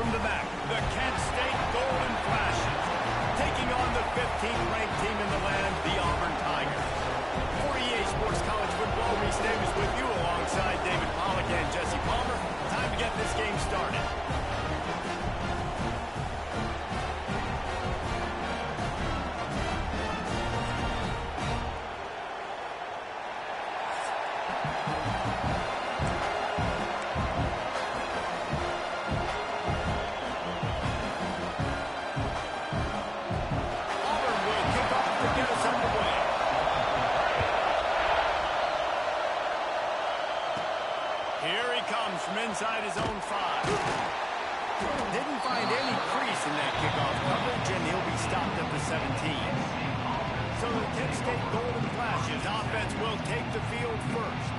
from the back, the Kent State Golden Flashes, taking on the 15th-ranked team in the land, the Auburn Tigers. For EA Sports College Football, Reese Davis with you alongside David Pollack and Jesse Palmer. Time to get this game started. From inside his own 5. Didn't find any crease in that kickoff coverage, and he'll be stopped at the 17. So the Kent State Golden Flashes offense will take the field first.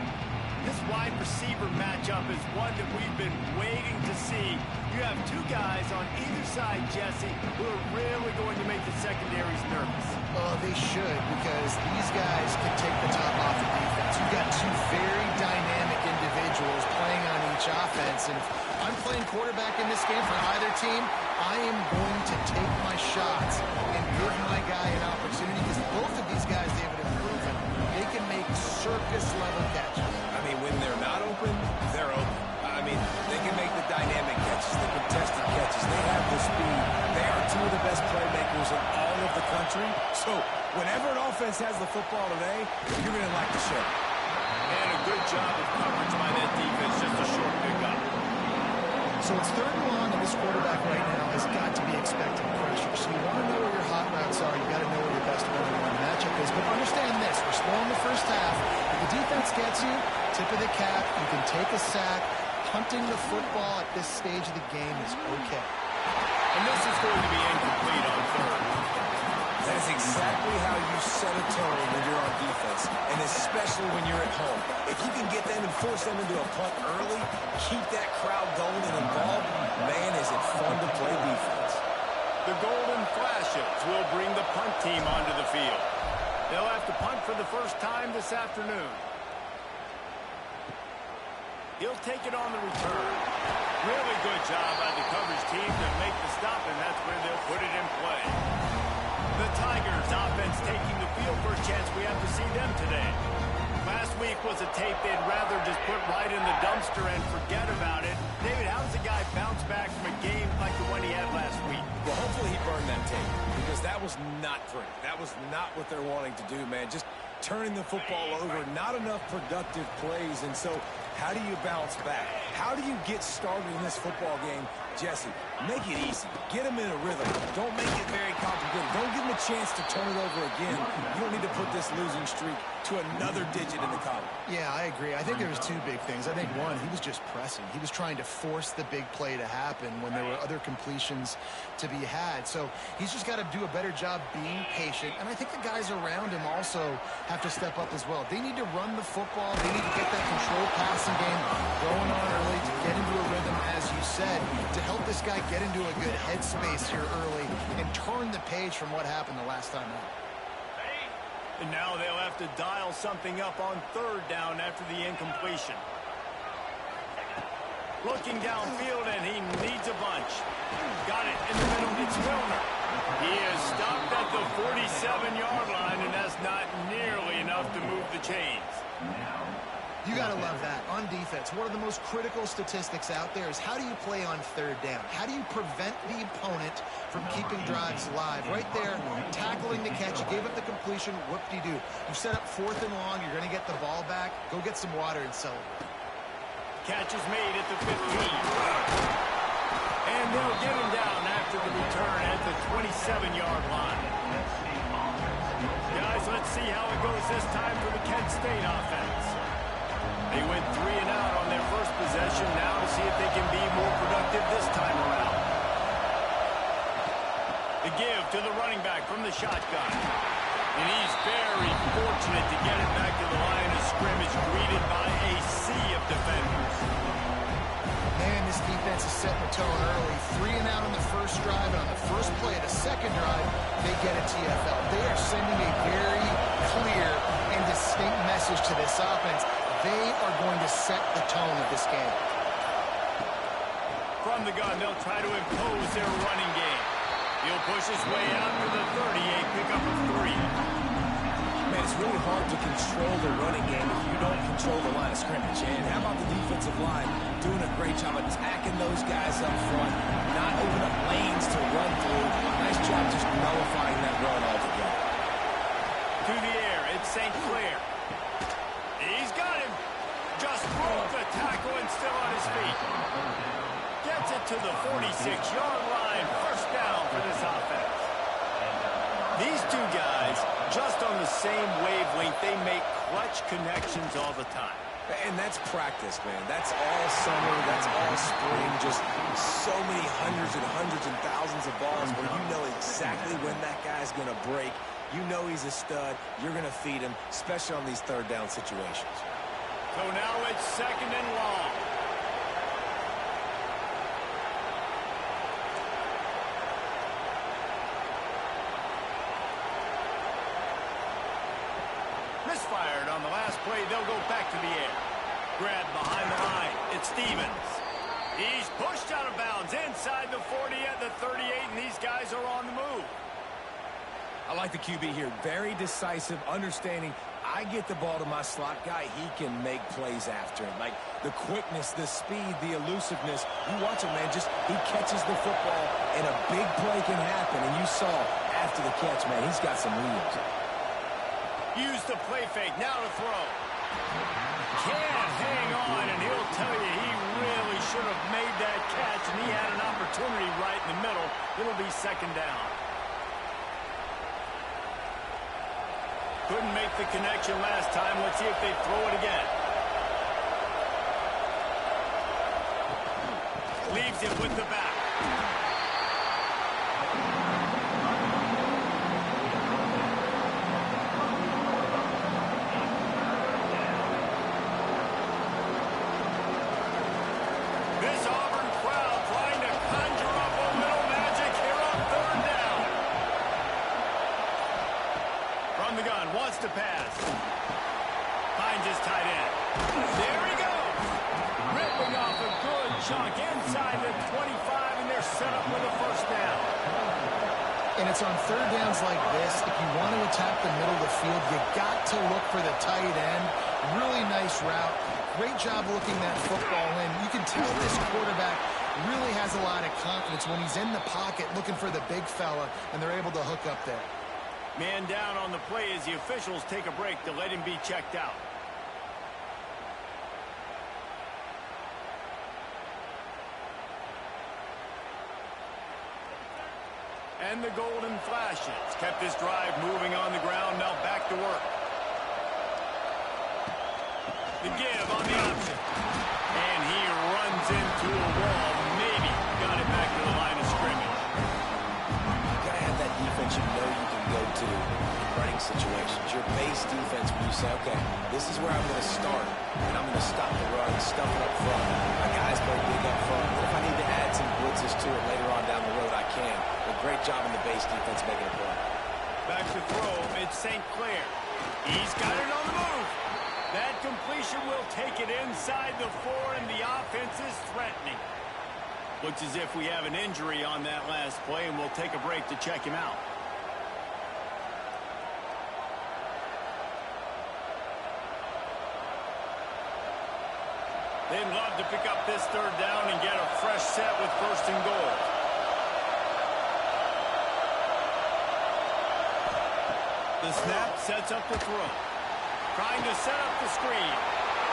This wide receiver matchup is one that we've been waiting to see. You have two guys on either side, Jesse, who are really going to make the secondaries nervous. Oh, they should, because these guys can take the top off the defense. You've got two very dynamic individuals playing on each offense, and if I'm playing quarterback in this game for either team, I am going to take my shots and give my guy an opportunity, because both of these guys, David, have proven they can make circus-level catches. I mean, when they're not open, they're open. I mean, they can make the dynamic catches, the contested catches. They have the speed. They are two of the best playmakers in all of the country. So whenever an offense has the football today, you're going to like to show it. And a good job of coverage by that defense, just a short pickup. So it's 3rd and long, and this quarterback right now has got to be expecting pressure. So you want to know where your hot routes are. You got to know where your best one-on-one matchup is. But understand this: we're slow in the first half. If the defense gets you, tip of the cap, you can take a sack. Punting the football at this stage of the game is okay. And this is going to be incomplete on 3rd. That is exactly how you set a tone when you're on defense, and especially when you're at home. If you can get them and force them into a punt early, keep that crowd going and involved, man, is it fun to play defense. The Golden Flashes will bring the punt team onto the field. They'll have to punt for the first time this afternoon. He'll take it on the return. Really good job by the coverage team to make the stop, and that's where they'll put it in play. The Tigers offense taking the field for a chance. We have to see them today. Last week was a tape they'd rather just put right in the dumpster and forget about it. David, how does a guy bounce back from a game like the one he had last week? Well, hopefully he burned that tape, because that was not pretty. That was not what they're wanting to do, man. Just turning the football over, not enough productive plays. And so how do you bounce back? How do you get started in this football game? Jesse, make it easy. Get them in a rhythm. Don't make it very complicated. Don't give them a chance to turn it over again. You don't need to put this losing streak to another digit in the column. Yeah, I agree. I think there was two big things. I think, one, he was just pressing. He was trying to force the big play to happen when there were other completions to be had. So he's just got to do a better job being patient. And I think the guys around him also have to step up as well. They need to run the football. They need to get that controlled passing game going on early to get into a rhythm, as you said, to help this guy get into a good headspace here early and turn the page from what happened the last time out. And now they'll have to dial something up on 3rd down after the incompletion. Looking downfield, and he needs a bunch. Got it in the middle. It's Milner. He is stopped at the 47-yard line, and that's not nearly enough to move the chains. You got to love that. On defense, one of the most critical statistics out there is how do you play on 3rd down? How do you prevent the opponent from keeping drives alive? Right there, tackling the catch. You gave up the completion. Whoop-de-doo. You set up 4th and long. You're going to get the ball back. Go get some water and celebrate. Catch is made at the 15. And they'll get him down after the return at the 27-yard line. Guys, let's see how it goes this time for the Kent State offense. They went 3 and out on their first possession. Now to see if they can be more productive this time around. The give to the running back from the shotgun. And he's very fortunate to get it back to the line of scrimmage, greeted by a sea of defenders. Man, this defense is setting the tone early. 3 and out on the first drive, and on the first play of the second drive, they get a TFL. They are sending a very clear and distinct message to this offense. They are going to set the tone of this game. From From the gun, they'll try to impose their running game. He'll push his way out to the 38, pick up a 3. Man, it's really hard to control the running game if you don't control the line of scrimmage. And how about the defensive line doing a great job attacking those guys up front, not opening up lanes to run through. Nice job just nullifying that run altogether. To the air, it's St. Clair. He's got him. Just broke the tackle and still on his feet. Gets it to the 46-yard line. First down for this offense. These two guys, just on the same wavelength, they make clutch connections all the time. And that's practice, man. That's all summer. That's all spring. Just so many hundreds and thousands of balls where you know exactly when that guy's going to break. You know he's a stud. You're going to feed him, especially on these third down situations. So now it's second and long. Misfired on the last play. They'll go back to the air. Grab behind the line. It's Stevens. He's pushed out of bounds inside the 40 at the 38, and these guys are on the move. I like the QB here. Very decisive, understanding I get the ball to my slot guy, he can make plays after it. Like the quickness, the speed, the elusiveness. You watch him, man. Just he catches the football, and a big play can happen. And you saw after the catch, man, he's got some wheels. Use the play fake. Now to throw. Can't hang on, and he'll tell you he really should have made that catch, and he had an opportunity right in the middle. It'll be second down. Couldn't make the connection last time. Let's see if they throw it again. Leaves it with the back. This Auburn crowd trying to conjure up a little magic here on third down. From the gun, wants to pass. Finds his tight end. There he goes. Ripping off a good chunk inside the 25, and they're set up with a first down. And it's on third downs like this. If you want to attack the middle of the field, you got to look for the tight end. Really nice route. Great job looking that football in. You can tell this quarterback really has a lot of confidence when he's in the pocket looking for the big fella, and they're able to hook up there. Man down on the play as the officials take a break to let him be checked out. And the golden flashes kept this drive moving on the ground. Now back to work. The give on the option. And he runs into a wall. Maybe got it back to the line of scrimmage. You got to have that defense you know you can go to in running situations. Your base defense where you say, okay, this is where I'm going to start, and I'm going to stop the run, stuff it up front. My guys play big up front. But if I need to add some blitzes to it later on down the road, I can. But great job in the base defense making a play. Back to throw. It's St. Clair. He's got it on the move. That completion will take it inside the 4, and the offense is threatening. Looks as if we have an injury on that last play, and we'll take a break to check him out. They'd love to pick up this third down and get a fresh set with first and goal. The snap sets up the throw. Trying to set up the screen.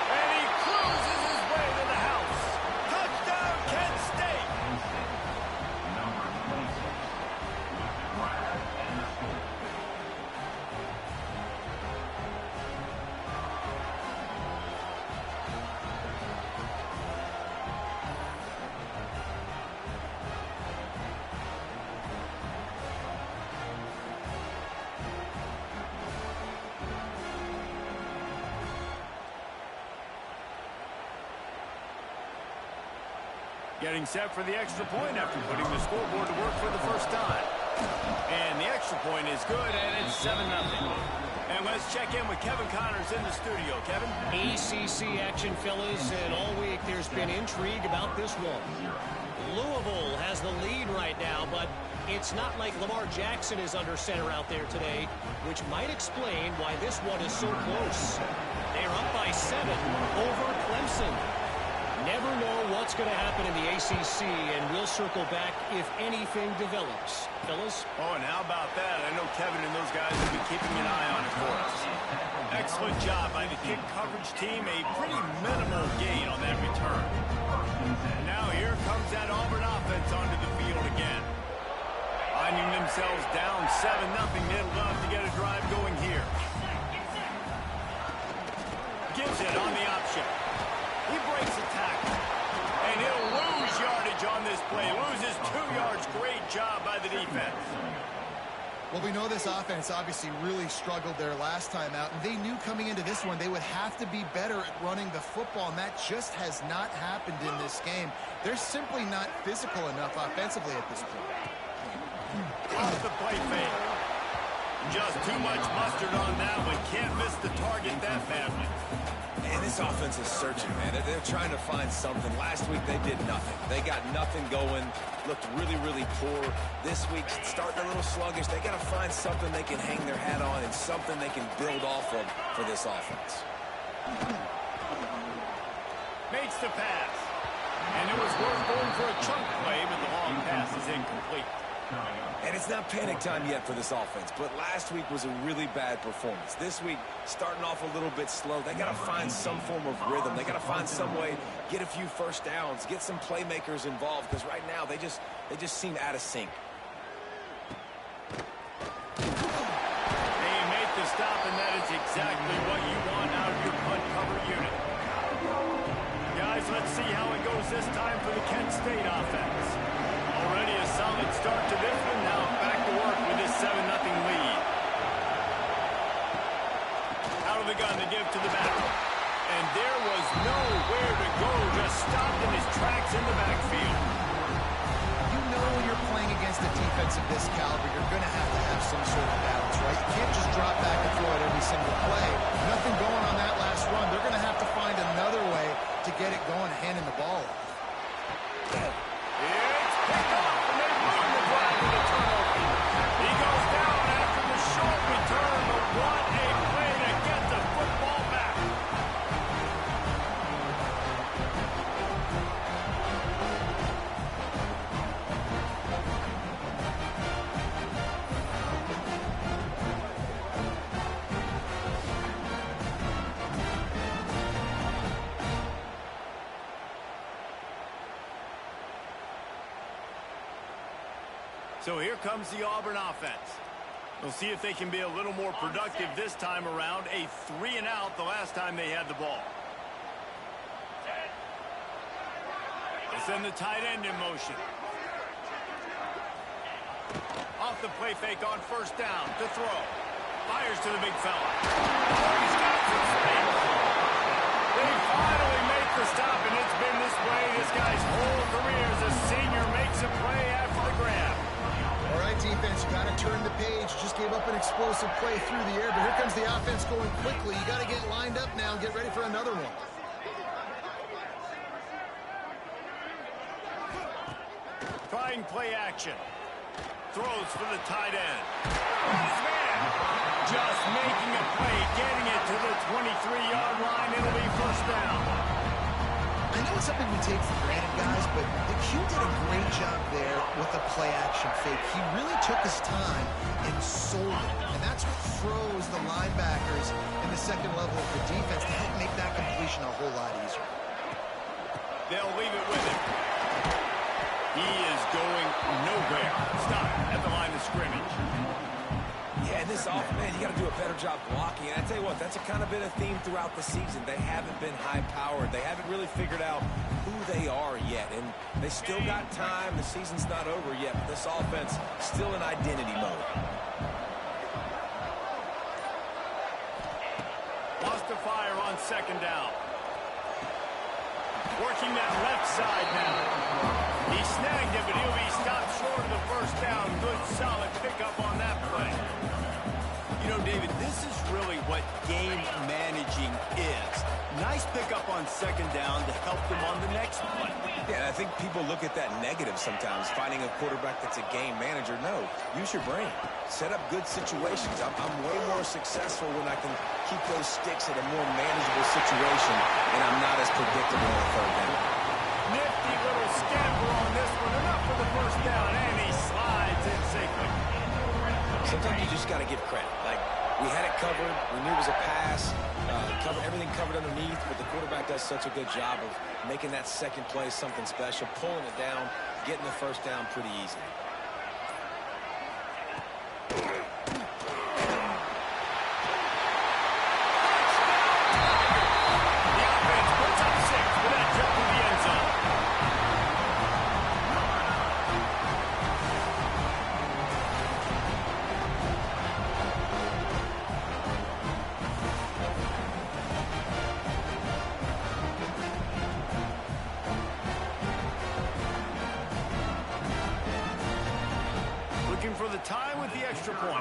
And he cruises his way to the house. Touchdown, Kent State! Getting set for the extra point after putting the scoreboard to work for the first time. And the extra point is good, and it's 7-0. And let's check in with Kevin Connors in the studio. Kevin? ACC action, fellas, and all week there's been intrigue about this one. Louisville has the lead right now, but it's not like Lamar Jackson is under center out there today, which might explain why this one is so close. They're up by 7 over Clemson. Never know what's going to happen in the ACC, and we'll circle back if anything develops. Fellas? Oh, and how about that? I know Kevin and those guys will be keeping an eye on it for us. Excellent job by the kick coverage team. A pretty minimal gain on that return. And now here comes that Auburn offense onto the field again. Finding themselves down 7-0. They'd love to get a drive going here. Gives it on the option. He breaks a tackle. And he'll lose yardage on this play. Loses 2 yards. Great job by the defense. Well, we know this offense obviously really struggled there last time out, and they knew coming into this one they would have to be better at running the football, and that just has not happened in this game. They're simply not physical enough offensively at this point. Off the play fake. Just too much mustard on that one. Can't miss the target that badly. And this offense is searching, man. They're trying to find something. Last week, they did nothing. They got nothing going. Looked really, really poor. This week, starting a little sluggish. They got to find something they can hang their hat on and something they can build off of for this offense. Makes the pass. And it was worth going for a chunk play, but the long pass is incomplete. And it's not panic time yet for this offense, but last week was a really bad performance. This week, starting off a little bit slow. They got to find some form of rhythm. They got to find some way, get a few first downs, get some playmakers involved, because right now they just seem out of sync. They make the stop, and that is exactly what you want out of your punt cover unit. Guys, let's see how it goes this time for the Kent State offense. Already a solid start to this one. Now back to work with this 7-0 lead. Out of the gun to give to the back. And there was nowhere to go. Just stopped in his tracks in the backfield. You know when you're playing against a defense of this caliber, you're going to have some sort of balance, right? You can't just drop back and throw it every single play. Nothing going on that last run. They're going to have to find another way to get it going, handing the ball off. It's picked off, and they ruin the drive with a turnover. He goes down after the short return, but what a play to get the football back. So here comes the Auburn offense. We'll see if they can be a little more productive this time around. A 3-and-out the last time they had the ball. They send the tight end in motion. Off the play fake on first down to throw. Fires to the big fella. Oh, he's got some space. They finally make the stop, and it's been this way this guy's whole career as a senior makes a play after the grab. All right, defense, you got to turn the page. Just gave up an explosive play through the air, but here comes the offense going quickly. You got to get lined up now and get ready for another one. Trying play action. Throws for the tight end. His man just making a play, getting it to the 23-yard line. It'll be first down. I know it's something we take for granted, guys, but Q did a great job there with the play-action fake. He really took his time and sold it, and that's what froze the linebackers in the second level of the defense to help make that completion a whole lot easier. They'll leave it with him. He is going nowhere. Stop at the line of scrimmage. Yeah, and this offense, man, you got to do a better job blocking. And I tell you what, that's kind of been a theme throughout the season. They haven't been high-powered. They haven't really figured out who they are yet. And they still got time. The season's not over yet, but this offense still in identity mode. Lost to fire on second down. Working that left side now. He snagged it, but he'll be stopped short of the first down. Good, solid game managing is. Nice pickup on second down to help them on the next play. Yeah, I think people look at that negative sometimes, finding a quarterback that's a game manager. No, use your brain. Set up good situations. I'm way more successful when I can keep those sticks at a more manageable situation, and I'm not as predictable on third down. Nifty little scamper on this one. Enough for the first down, and he slides in safely. Sometimes you just got to give credit. Like, we had it covered. We knew it was a pass. Everything covered underneath, but the quarterback does such a good job of making that second play something special, pulling it down, getting the first down pretty easily. The offense puts up 6 with that jump in the end zone. Looking for the tie with the extra point.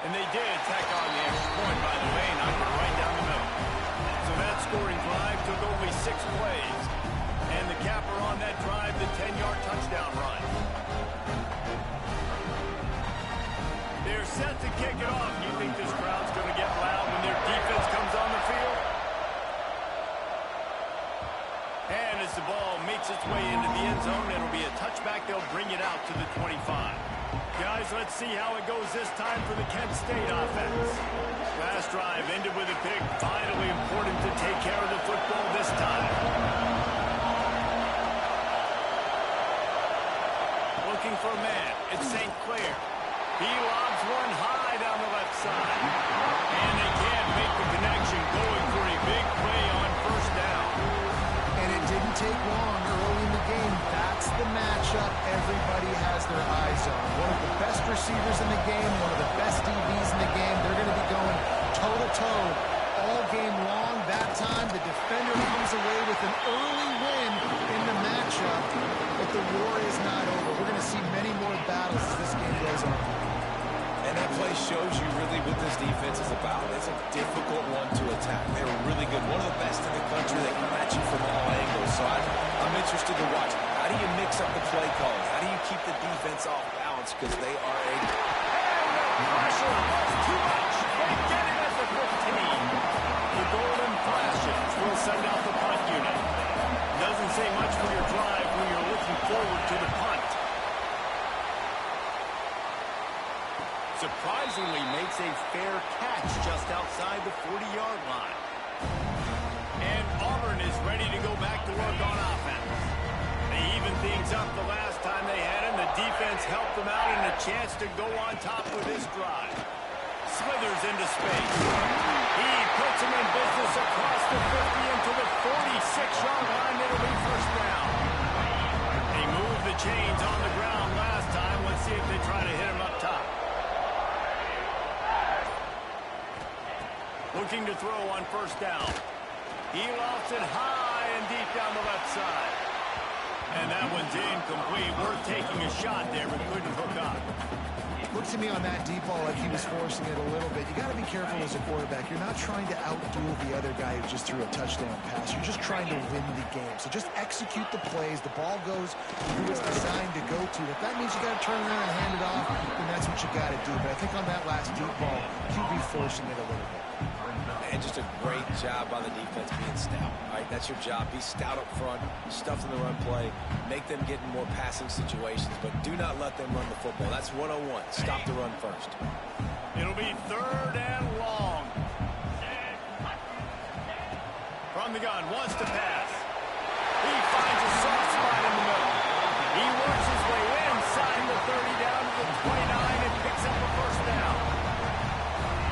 And they did tack on the extra point, by the way, knocked it right down the middle. So that scoring drive took only 6 plays. And the capper on that drive, the 10-yard touchdown run. They're set to kick it off. You think this crowd's going to get loud when their defense comes on the field? And as the ball makes its way into the end zone, it'll be a touchback. They'll bring it out to the 25. Guys, let's see how it goes this time for the Kent State offense. Last drive ended with a pick. Vitally important to take care of the football this time. Looking for a man. It's St. Clair. He lobs one high down the left side. And they can't make the connection, going for a big play on first down. And it didn't take long early in the game. That's the matchup everybody has their eyes on. One of the best receivers in the game, one of the best DBs in the game. They're going to be going toe-to-toe all game long. That time, the defender comes away with an early win in the matchup. But the war is not over. We're going to see many more battles as this game goes on. And that play shows you really what this defense is about. It's a difficult one to attack. They're really good. One of the best in the country. They come at you from all angles. So I'm interested to watch. How do you mix up the play calling? How do you keep the defense off balance? Because they are a... Pressure was too much. They get it at the 15. The Golden Flashes will send out the punt unit. Doesn't say much for your drive when you're looking forward to the punt. Surprisingly makes a fair catch just outside the 40-yard line. And Auburn is ready to go back to work on offense. They evened things up the last time they had him. The defense helped them out and a chance to go on top with this drive. Slithers into space. He puts him in business across the 50 into the 46-yard line. It'll be first down. They moved the chains on the ground last time. Let's see if they try to hit him up top. Looking to throw on first down. He lofts it high and deep down the left side. And that one's incomplete. Worth taking a shot there, but couldn't hook up. Looks to me on that deep ball like he was forcing it a little bit. You got to be careful as a quarterback. You're not trying to outduel the other guy who just threw a touchdown pass. You're just trying to win the game. So just execute the plays. The ball goes who it's designed to go to. If that means you got to turn around and hand it off, then that's what you got to do. But I think on that last deep ball, QB forcing it a little bit. And just a great job by the defense being stout. All right, that's your job. Be stout up front, stuff in the run play, make them get in more passing situations, but do not let them run the football. That's 101. Stop the run first. It'll be third and long. From the gun, wants to pass. He finds a soft spot in the middle. He works his way inside the 30 down to the 29 and picks up a first down.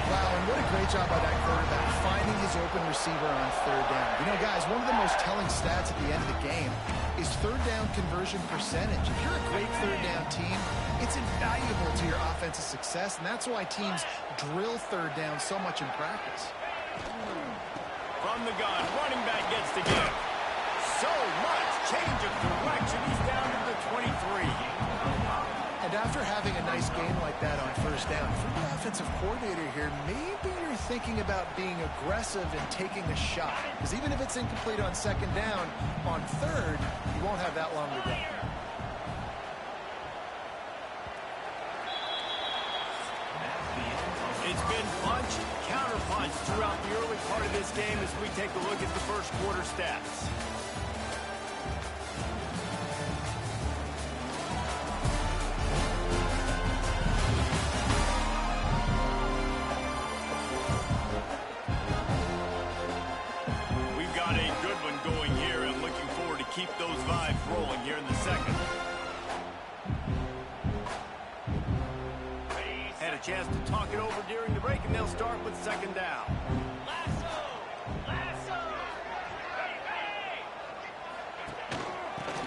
Wow, and what a great job by that quarterback, finding his open receiver on third down. You know, guys, one of the most telling stats at the end of the game is third down conversion percentage. If you're a great third down team, it's invaluable to your offensive success, and that's why teams drill third down so much in practice. From the gun, running back gets to give. So much change of direction. He's down to the 23. And after having a nice game like that on first down, if you're the offensive coordinator here, maybe you're thinking about being aggressive and taking a shot. Because even if it's incomplete on second down, on third, you won't have that long to go. It's been punch, counter-punch throughout the early part of this game as we take a look at the first quarter stats. We've got a good one going here and looking forward to keep those vibes rolling here in the second. Had a chance to talk it over during the break, and they'll start with second down.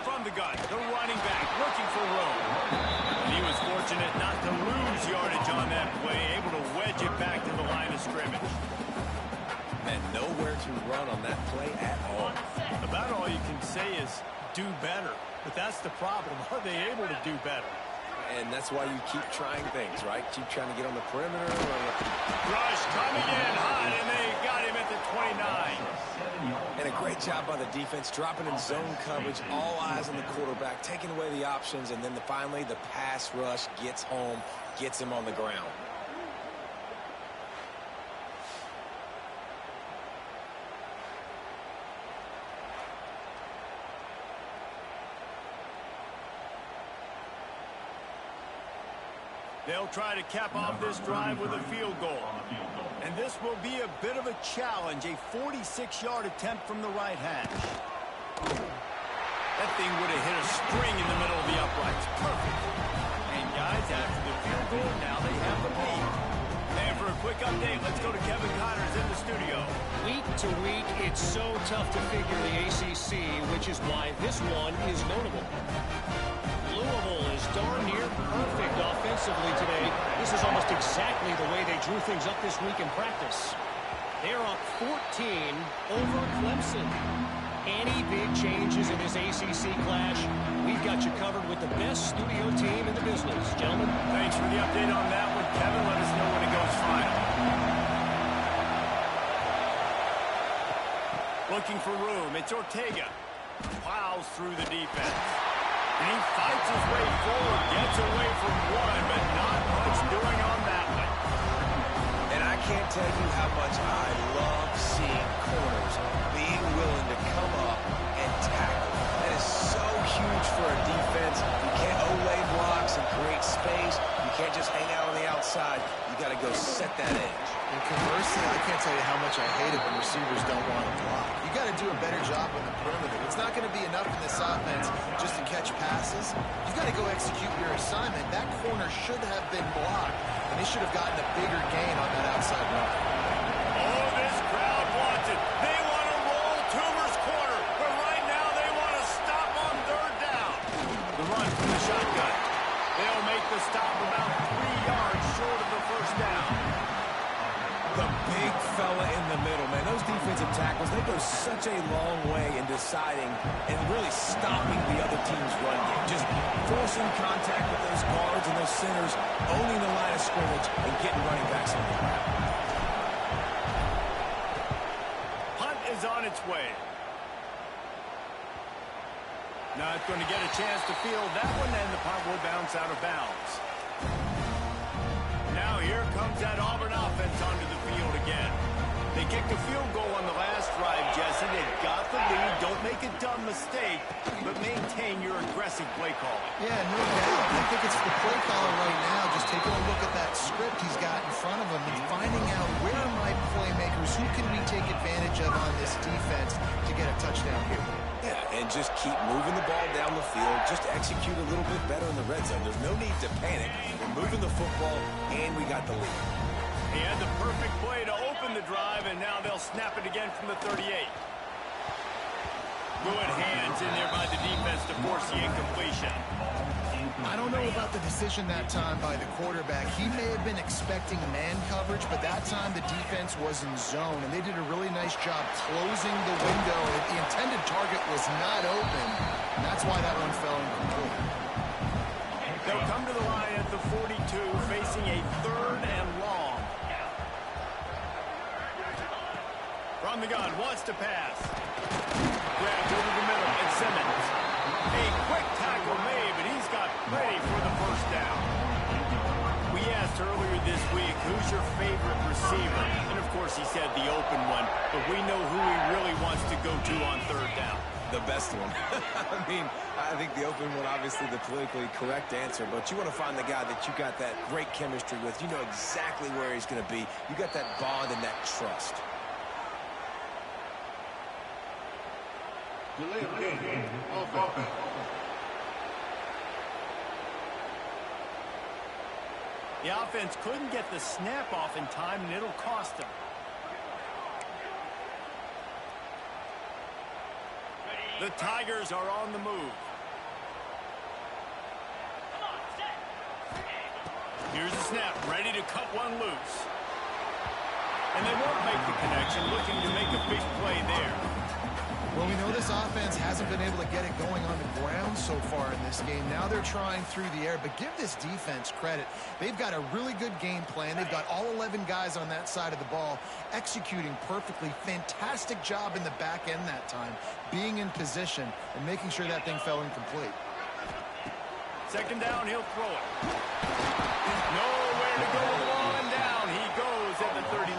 From the gun, the running back looking for room. And he was fortunate not to lose yardage on that play, able to wedge it back to the line of scrimmage. And nowhere to run on that play at all. About all you can say is do better. But that's the problem. Are they able to do better? And that's why you keep trying things, right? Keep trying to get on the perimeter. Rush coming in hot, and they got him at the 29. And a great job by the defense, dropping in zone coverage, all eyes on the quarterback, taking away the options, and then finally the pass rush gets home, gets him on the ground. They'll try to cap off this drive with a field goal. And this will be a bit of a challenge, a 46-yard attempt from the right hash. That thing would have hit a string in the middle of the uprights. Perfect. And guys, after the field goal, now they have the lead. And for a quick update, let's go to Kevin Connors in the studio. Week to week, it's so tough to figure the ACC, which is why this one is notable. Louisville is darn near perfect offensively today. This is almost exactly the way they drew things up this week in practice. They're up 14 over Clemson. Any big changes in this ACC clash, we've got you covered with the best studio team in the business. Gentlemen. Thanks for the update on that one, Kevin. Let us know when it goes final. Looking for room. It's Ortega. Plows through the defense. And he fights his way forward, gets away from one, but not much doing on that one. And I can't tell you how much I love seeing corners being willing to come up and tackle. That is so huge for a defense. You can't O-lay blocks and create space. You can't just hang out on the outside. You got to go set that edge. And conversely, I can't tell you how much I hate it when receivers don't want to block. You got to do a better job on the perimeter. It's not going to be enough in this offense just to catch passes. You've got to go execute your assignment. That corner should have been blocked, and they should have gotten a bigger gain on that outside run. Oh, this crowd wants it. They want to roll Toomer's corner, but right now they want to stop on third down. The run from the shotgun. They'll make the stop about 3 yards short of the first down. The big fella in the middle, man. Those defensive tackles, they go such a long way in deciding and really stopping the other team's run game. Just forcing contact with those guards and those centers, owning the line of scrimmage, and getting running backs on the ground. Hunt is on its way. Not going to get a chance to field that one, and the punt will bounce out of bounds. Now here comes that Auburn offense onto the field again. They kicked a field goal on the last drive, Jesse. They got the lead. Don't make a dumb mistake, but maintain your aggressive play calling. Yeah, no doubt. I think it's the play caller right now, just taking a look at that script he's got in front of him and finding out where are my playmakers, who can we take advantage of on this defense to get a touchdown here. Yeah, and just keep moving the ball down the field. Just execute a little bit better in the red zone. There's no need to panic. We're moving the football, and we got the lead. He had the perfect play to open the drive, and now they'll snap it again from the 38. Good hands in there by the defense to force the incompletion. I don't know about the decision that time by the quarterback. He may have been expecting man coverage, but that time the defense was in zone, and they did a really nice job closing the window. The intended target was not open, and that's why that one fell incomplete. They'll come to the line at the 42, facing a 3rd and long. From the gun, wants to pass. Grabbed over the middle, and Simmons. A quick tackle made, but he's got ready for the first down. We asked earlier this week, who's your favorite receiver? And, of course, he said the open one, but we know who he really wants to go to on 3rd down. The best one. I mean, I think the open one, obviously the politically correct answer, but you want to find the guy that you got that great chemistry with. You know exactly where he's going to be. You got that bond and that trust. The offense couldn't get the snap off in time, and it'll cost them. The Tigers are on the move. Here's the snap, ready to cut one loose. And they won't make the connection, looking to make a big play there. Well, we know this offense hasn't been able to get it going on the ground so far in this game. Now they're trying through the air, but give this defense credit. They've got a really good game plan. They've got all 11 guys on that side of the ball executing perfectly. Fantastic job in the back end that time, being in position and making sure that thing fell incomplete. 2nd down, he'll throw it. Nowhere to go with one down. He goes at the 39.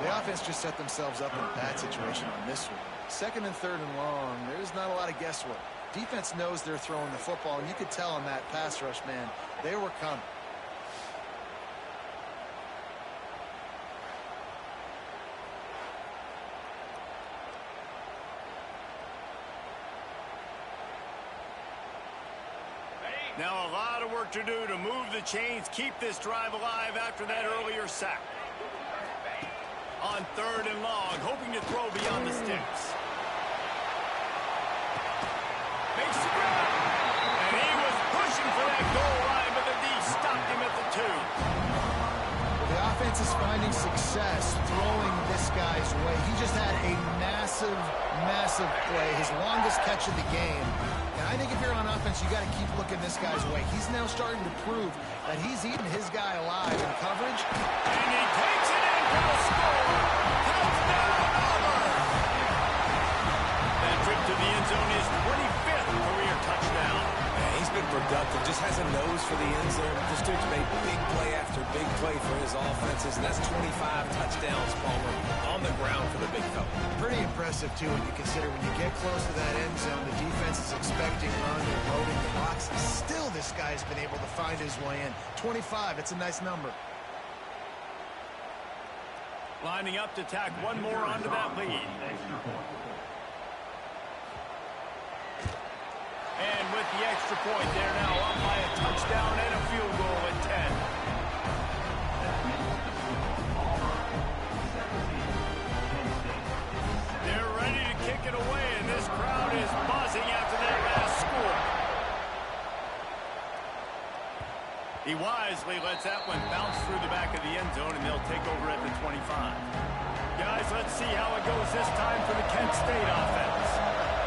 The offense just set themselves up in a bad situation on this one. 2nd and 3rd and long, there's not a lot of guesswork. Defense knows they're throwing the football, and you could tell on that pass rush, man, they were coming. Now a lot of work to do to move the chains, keep this drive alive after that earlier sack. On 3rd and long, hoping to throw beyond the sticks. Makes the grab. And he was pushing for that goal line, but the D stopped him at the 2. Well, the offense is finding success throwing this guy's way. He just had a massive, massive play, his longest catch of the game. And I think if you're on offense, you got to keep looking this guy's way. He's now starting to prove that he's eating his guy alive in coverage. And he takes it in for the score. Touchdown, Auburn! That trip to the end zone is 25th career touchdown. Man, he's been productive, just has a nose for the end zone. This dude's made big play after big play for his offenses, and that's 25 touchdowns, Palmer, on the ground for the big fella. Pretty impressive, too, when you consider when you get close to that end zone, the defense is expecting run and loading the box. Still, this guy's been able to find his way in. 25, it's a nice number. Lining up to tack one more onto that lead. And with the extra point, they're now up by a touchdown and a field goal at 10. They're ready to kick it away, and this crowd is buzzing after that last score. He wisely lets that one bounce through the back of the end zone, and they'll take over at the 25. Guys, let's see how it goes this time for the Kent State offense.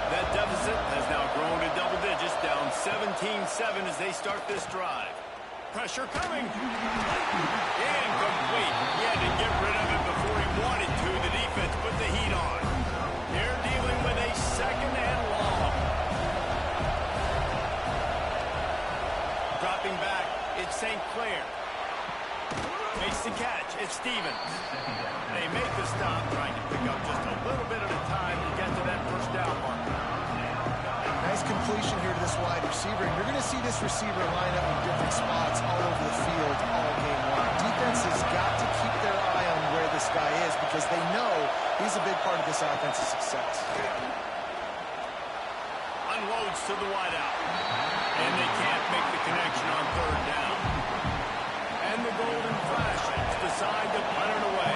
That deficit has now grown to double digits, down 17-7 as they start this drive. Pressure coming. Incomplete. He had to get rid of it before he wanted to. The defense put the heat on. They're dealing with a 2nd and long. Dropping back, it's St. Clair. Makes the catch. It's Stevens. They make the stop, trying to pick up just a little bit at a time to get to that first down mark. Nice completion here to this wide receiver. And you're going to see this receiver line up in different spots all over the field all game long. Defense has got to keep their eye on where this guy is because they know he's a big part of this offensive success. Unloads to the wideout. And they can't make the connection on 3rd down. And the Golden Flashes decide to punt it away.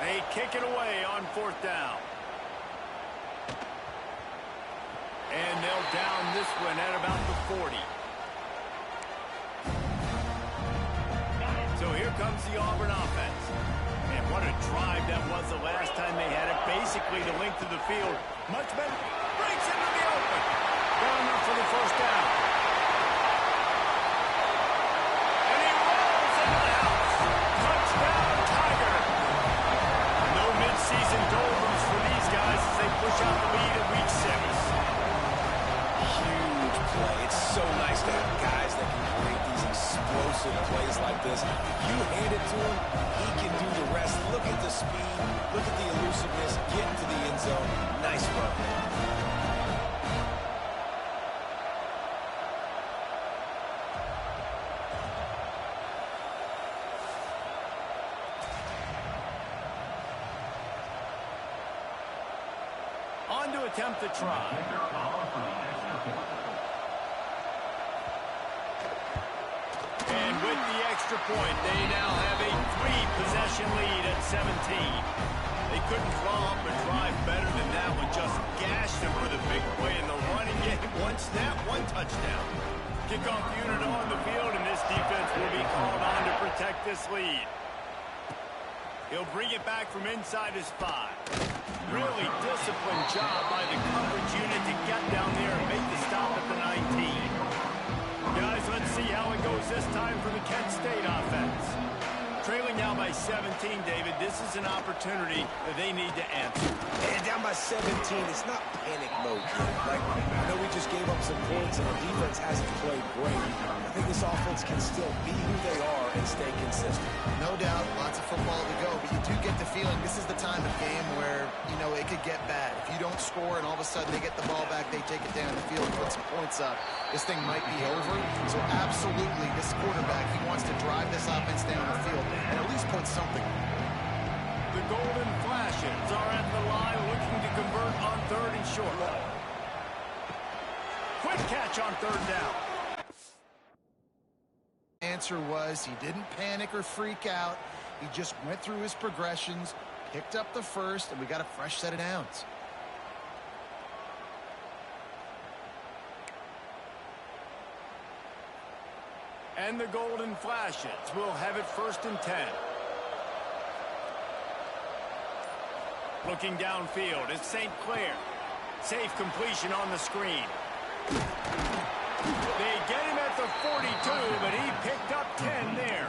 They kick it away on 4th down. And they'll down this one at about the 40. So here comes the Auburn offense. Man, what a drive that was the last time they had it. Basically the length of the field. Much better. Breaks into the open. Good enough for the first down. And he rolls into the house. Touchdown, Tiger. No mid-season doldrums for these guys as they push out the lead at week 6. Huge play. It's so nice to have guys that can create these explosive plays like this. You hand it to him, he can do the rest. Look at the speed, look at the elusiveness, get into the end zone. Nice run. On to attempt the try. And with the extra point, they now have a 3-possession lead at 17. They couldn't draw up a drive better than that one. Just gashed them with a big play in the running game. One snap, one touchdown. Kickoff unit on the field, and this defense will be called on to protect this lead. He'll bring it back from inside his 5. Really disciplined job by the coverage unit to get down there and make the stop at the 19. Guys, let's see how it goes this time for the Kent State offense. Trailing now by 17, David. This is an opportunity that they need to answer. And down by 17, it's not panic mode, kid. Like, I know we just gave up some points and the defense hasn't played great. I think this offense can still be who they are and stay consistent. No doubt, lots of football to go, but you do get the feeling this is the time of game where, you know, it could get bad. If you don't score and all of a sudden they get the ball back, they take it down the field, put some points up, this thing might be over. So absolutely, this quarterback, he wants to drive this offense down the field and at least put something. The Golden Flashes are at the line looking to convert on 3rd and short. Quick catch on 3rd down. Answer was he didn't panic or freak out. He just went through his progressions, picked up the first, and we got a fresh set of downs. And the Golden Flashes will have it 1st and 10. Looking downfield, it's St. Clair. Safe completion on the screen. They get him at the 42, but he picked up 10 there.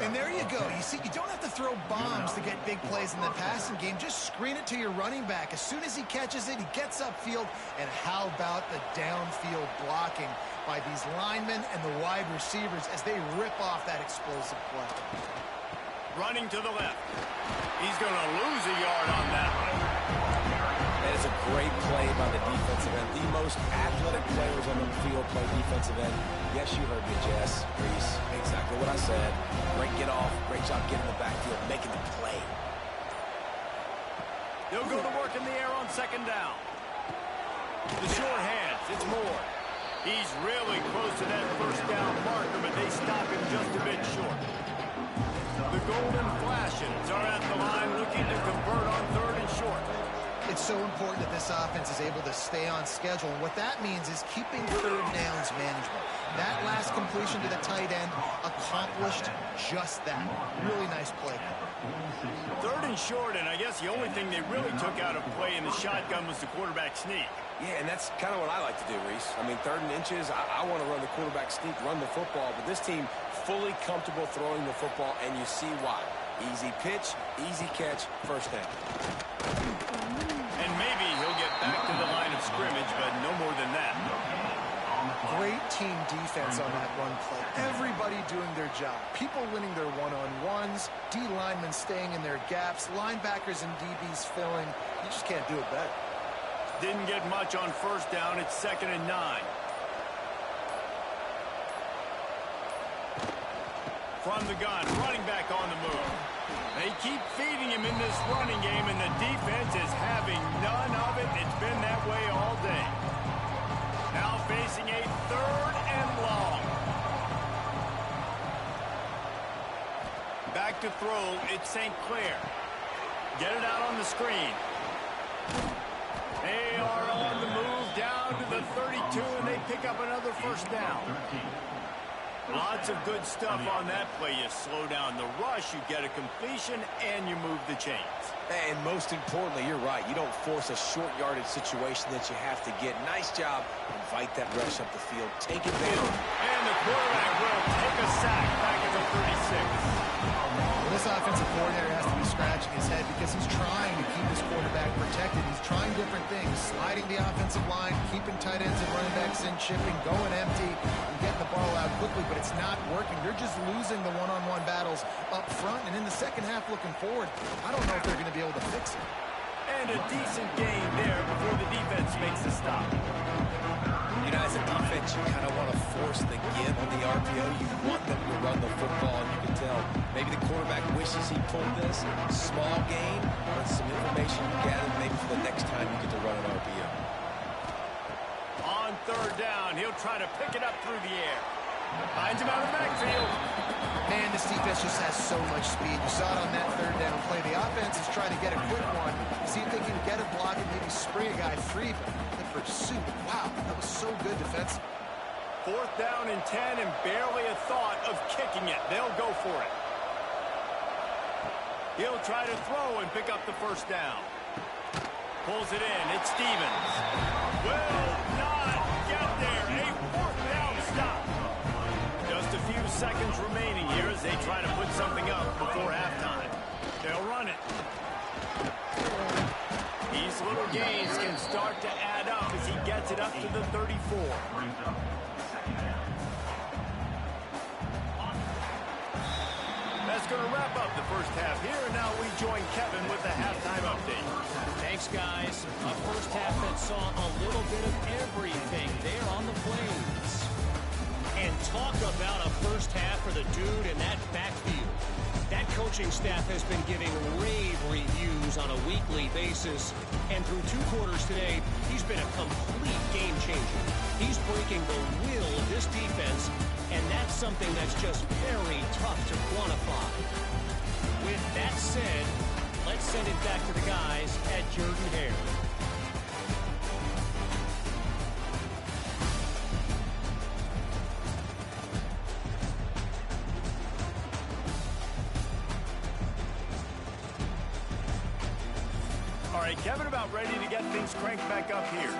And there you go. You see, you don't have to throw bombs to get big plays in the passing game. Just screen it to your running back. As soon as he catches it, he gets upfield. And how about the downfield blocking by these linemen and the wide receivers as they rip off that explosive play. Running to the left. He's going to lose a yard on that one. That is a great play by the defensive end. The most athletic players on the field play defensive end. Yes, you heard me, Jess, Reese. Exactly what I said. Great get off. Great job getting the backfield, making the play. They'll go to work in the air on 2nd down. The short hands. It's Moore. He's really close to that 1st down marker, but they stop him just a bit short. The Golden Flashes are at the line looking to convert on 3rd and short. It's so important that this offense is able to stay on schedule. And what that means is keeping 3rd downs manageable. That last completion to the tight end accomplished just that. Really nice play. 3rd and short, and I guess the only thing they really took out of play in the shotgun was the quarterback sneak. Yeah, and that's kind of what I like to do, Reese. I mean, 3rd and inches, I want to run the quarterback sneak, run the football, but this team fully comfortable throwing the football, and you see why. Easy pitch, easy catch, 1st down. And maybe he'll get back to the line of scrimmage, but no more than that. Great team defense on that run play. Everybody doing their job. People winning their one-on-ones, D linemen staying in their gaps, linebackers and DBs filling. You just can't do it better. Didn't get much on 1st down. It's 2nd and 9. From the gun, running back on the move. They keep feeding him in this running game, and the defense is having none of it. It's been that way all day. Now facing a 3rd and long. Back to throw, it's St. Clair. Get it out on the screen. They are on the move down to the 32, and they pick up another 1st down. Lots of good stuff on that play. You slow down the rush, you get a completion, and you move the chains. And most importantly, you're right. You don't force a short yardage situation that you have to get. Nice job. Invite that rush up the field. Take advantage. And the quarterback will take a sack back at the 36. Well, this offensive coordinator has to be scratching his head because he's trying to keep his quarterback protected. He's trying different things, sliding the offensive line, keeping tight ends and running backs in, chipping, going empty, and getting the ball out quickly, but it's not working. They're just losing the one-on-one battles up front, and in the second half looking forward, I don't know if they're going to be able to fix it. And a decent gain there before the defense makes the stop. You know, as a defense, you kind of want to force the give on the RPO. You want them to run the football, and you can tell maybe the quarterback wishes he pulled this. Small gain, but some information you gather maybe for the next time you get to run an RPO. On third down, he'll try to pick it up through the air. Finds him out of the backfield. Man, this defense just has so much speed. You saw it on that third down play. The offense is trying to get a quick one, see if they can get a block and maybe spring a guy free, but the pursuit, wow, that was so good defensive. Fourth down and 10, and barely a thought of kicking it. They'll go for it. He'll try to throw and pick up the first down. Pulls it in. It's Stevens. Will not get there. A fourth down stop. Just a few seconds remaining here as they try to put something up before halftime. They'll run it. These little gains can start to add up as he gets it up to the 34. That's going to wrap up the first half here, and now we join Kevin with the halftime update. Thanks, guys. A first half that saw a little bit of everything there on the Plains. And talk about a first half for the dude in that backfield. That coaching staff has been giving rave reviews on a weekly basis. And through 2 quarters today, he's been a complete game changer. He's breaking the will of this defense, and that's something that's just very tough to quantify. With that said, let's send it back to the guys at Jordan-Hare. All right, Kevin, about ready to get things cranked back up here.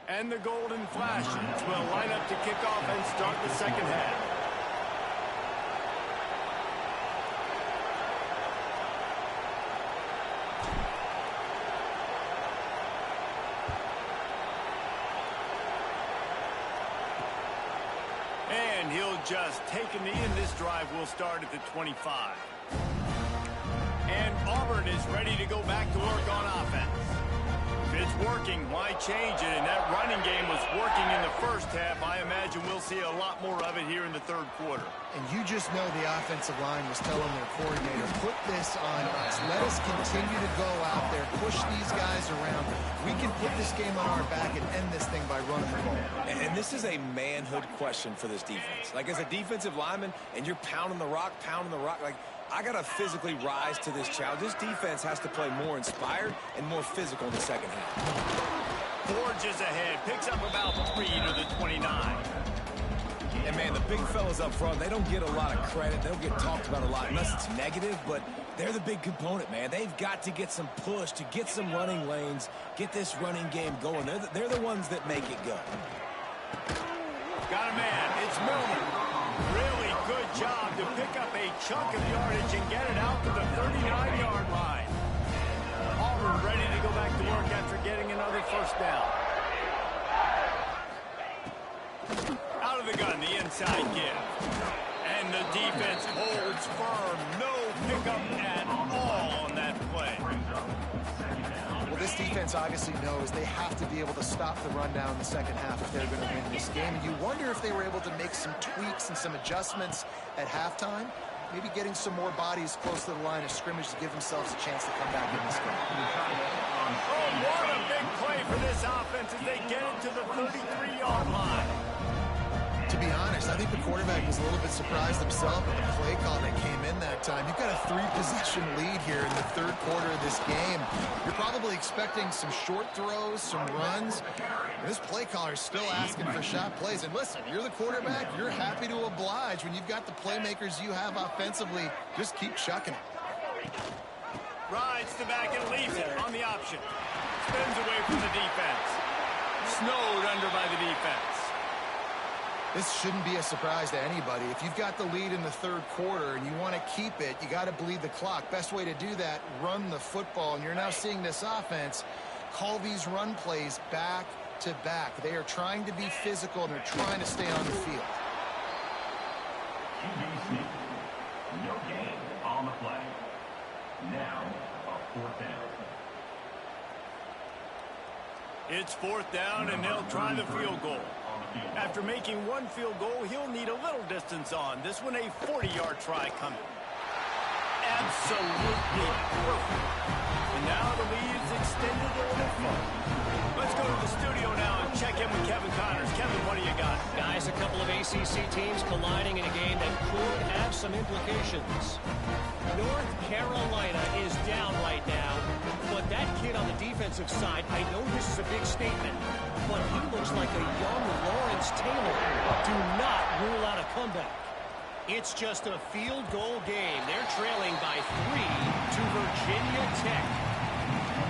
And the Golden Flashes will line up to kick off and start the second half. And he'll just take a knee, and this drive will start at the 25. And Auburn is ready to go back to work on offense. If it's working, why change it? And that running game was working in the first half. I imagine we'll see a lot more of it here in the third quarter. And you just know the offensive line was telling their coordinator, put this on us. Let us continue to go out there, push these guys around. We can put this game on our back and end this thing by running the ball. And this is a manhood question for this defense. Like, as a defensive lineman, and you're pounding the rock, like, I got to physically rise to this challenge. This defense has to play more inspired and more physical in the second half. Forges ahead, picks up about 3 to the 29. And, man, the big fellas up front, they don't get a lot of credit. They don't get talked about a lot unless it's negative, but they're the big component, man. They've got to get some push, to get some running lanes, get this running game going. They're the ones that make it go. Got a man. It's Milner. Really good job to pick up a chunk of yardage and get it out to the 39-yard line. Auburn ready to go back to work after getting another first down. Out of the gun, the inside give. And the defense holds firm. No pickup at all on that play. Well, this defense obviously knows they have to be able to stop the run down in the second half if they're going to win this game. And you wonder if they were able to make some tweaks and some adjustments at halftime, maybe getting some more bodies close to the line of scrimmage to give themselves a chance to come back in this game. Oh, what a big play for this offense as they get it to the 33-yard line. To be honest, I think the quarterback was a little bit surprised himself with the play call that came in that time. You've got a 3-possession lead here in the third quarter of this game. You're probably expecting some short throws, some runs. And this play caller is still asking for shot plays. And listen, you're the quarterback. You're happy to oblige. When you've got the playmakers you have offensively, just keep chucking it. Rides the back and leaves it on the option. Spins away from the defense. Snowed under by the defense. This shouldn't be a surprise to anybody. If you've got the lead in the third quarter and you want to keep it, you got to bleed the clock. Best way to do that, run the football. And you're now seeing this offense call these run plays back to back. They are trying to be physical, and they're trying to stay on the field. No gain on the play. Now, a fourth down. It's fourth down, and they'll try the field goal. After making one field goal, he'll need a little distance on. This one, a 40-yard try coming. Absolutely perfect. And now the lead's extended a little further. Let's go to the studio now and check in with Kevin Connors. Kevin, what do you got? Guys, a couple of ACC teams colliding in a game that could have some implications. North Carolina is down right now, but that kid on the defensive side, I know this is a big statement, but he looks like a young Lawrence Taylor. Do not rule out a comeback. It's just a field goal game. They're trailing by 3 to Virginia Tech.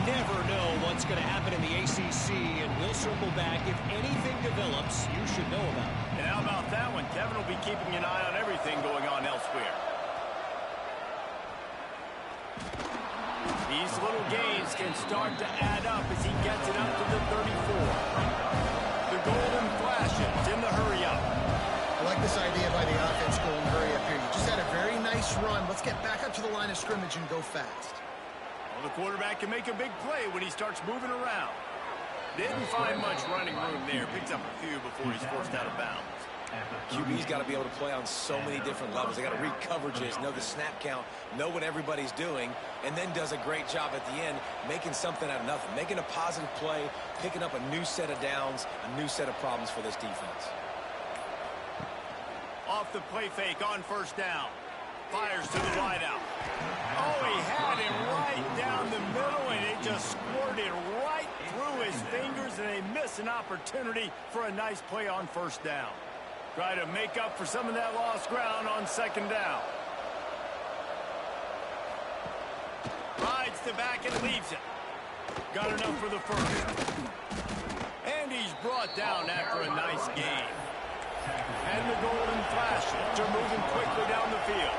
Never know what's going to happen in the ACC, and we'll circle back. If anything develops, you should know about it. And how about that one? Kevin will be keeping an eye on everything going on elsewhere. These little gains can start to add up as he gets it up to the 34. The golden flashes in the hurry up. I like this idea by the offense going hurry up here. You just had a very nice run. Let's get back up to the line of scrimmage and go fast. Well, the quarterback can make a big play when he starts moving around. Didn't find much running room there. Picks up a few before he's forced out of bounds. QB's got to be able to play on so many different levels. They got to read coverages, know the snap count, know what everybody's doing, and then does a great job at the end making something out of nothing, making a positive play, picking up a new set of downs, a new set of problems for this defense. Off the play fake on first down. Fires to the wideout. Oh, he had him right down the middle, and it just squirted right through his fingers, and they miss an opportunity for a nice play on first down. Try to make up for some of that lost ground on second down. Rides the back and leaves it. Got enough for the first. And he's brought down after a nice game. And the golden flashes. They're moving quickly down the field.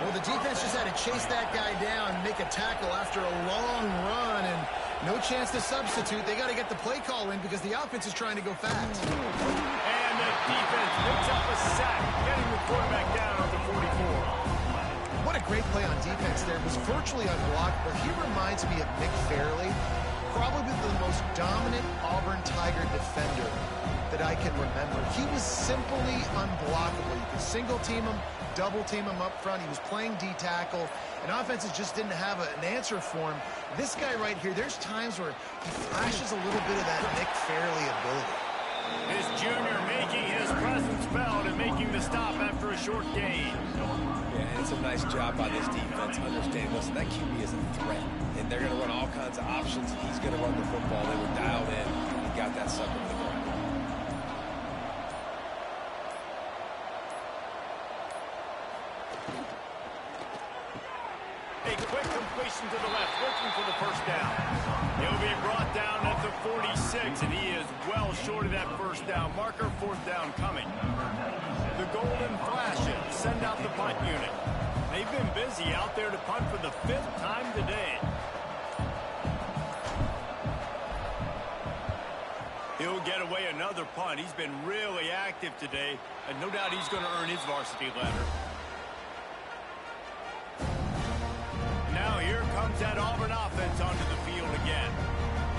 Well, the defense just had to chase that guy down and make a tackle after a long run, and no chance to substitute. They got to get the play call in because the offense is trying to go fast. And the defense picks up a sack, getting the quarterback down at the 44. What a great play on defense there. It was virtually unblockable. He reminds me of Nick Fairley, probably the most dominant Auburn Tiger defender that I can remember. He was simply unblockable. You could single team him, double team him up front. He was playing D-tackle, and offenses just didn't have an answer for him. This guy right here, there's times where he flashes a little bit of that Nick Fairley ability. His junior making his presence felt and making the stop after a short gain. Yeah, and it's a nice job by this defense understanding, listen, that QB is a threat, and they're going to run all kinds of options. He's going to run the football. They were dialed in and got that sucker to the ground. A quick completion to the left, looking for the first down. He'll be brought down at the 46, and he is well short of that first down marker. Fourth down coming. The Golden Flashes send out the punt unit. They've been busy out there to punt for the 5th time today. He'll get away another punt. He's been really active today, and no doubt he's going to earn his varsity letter. Now here comes that Auburn offense onto the field again.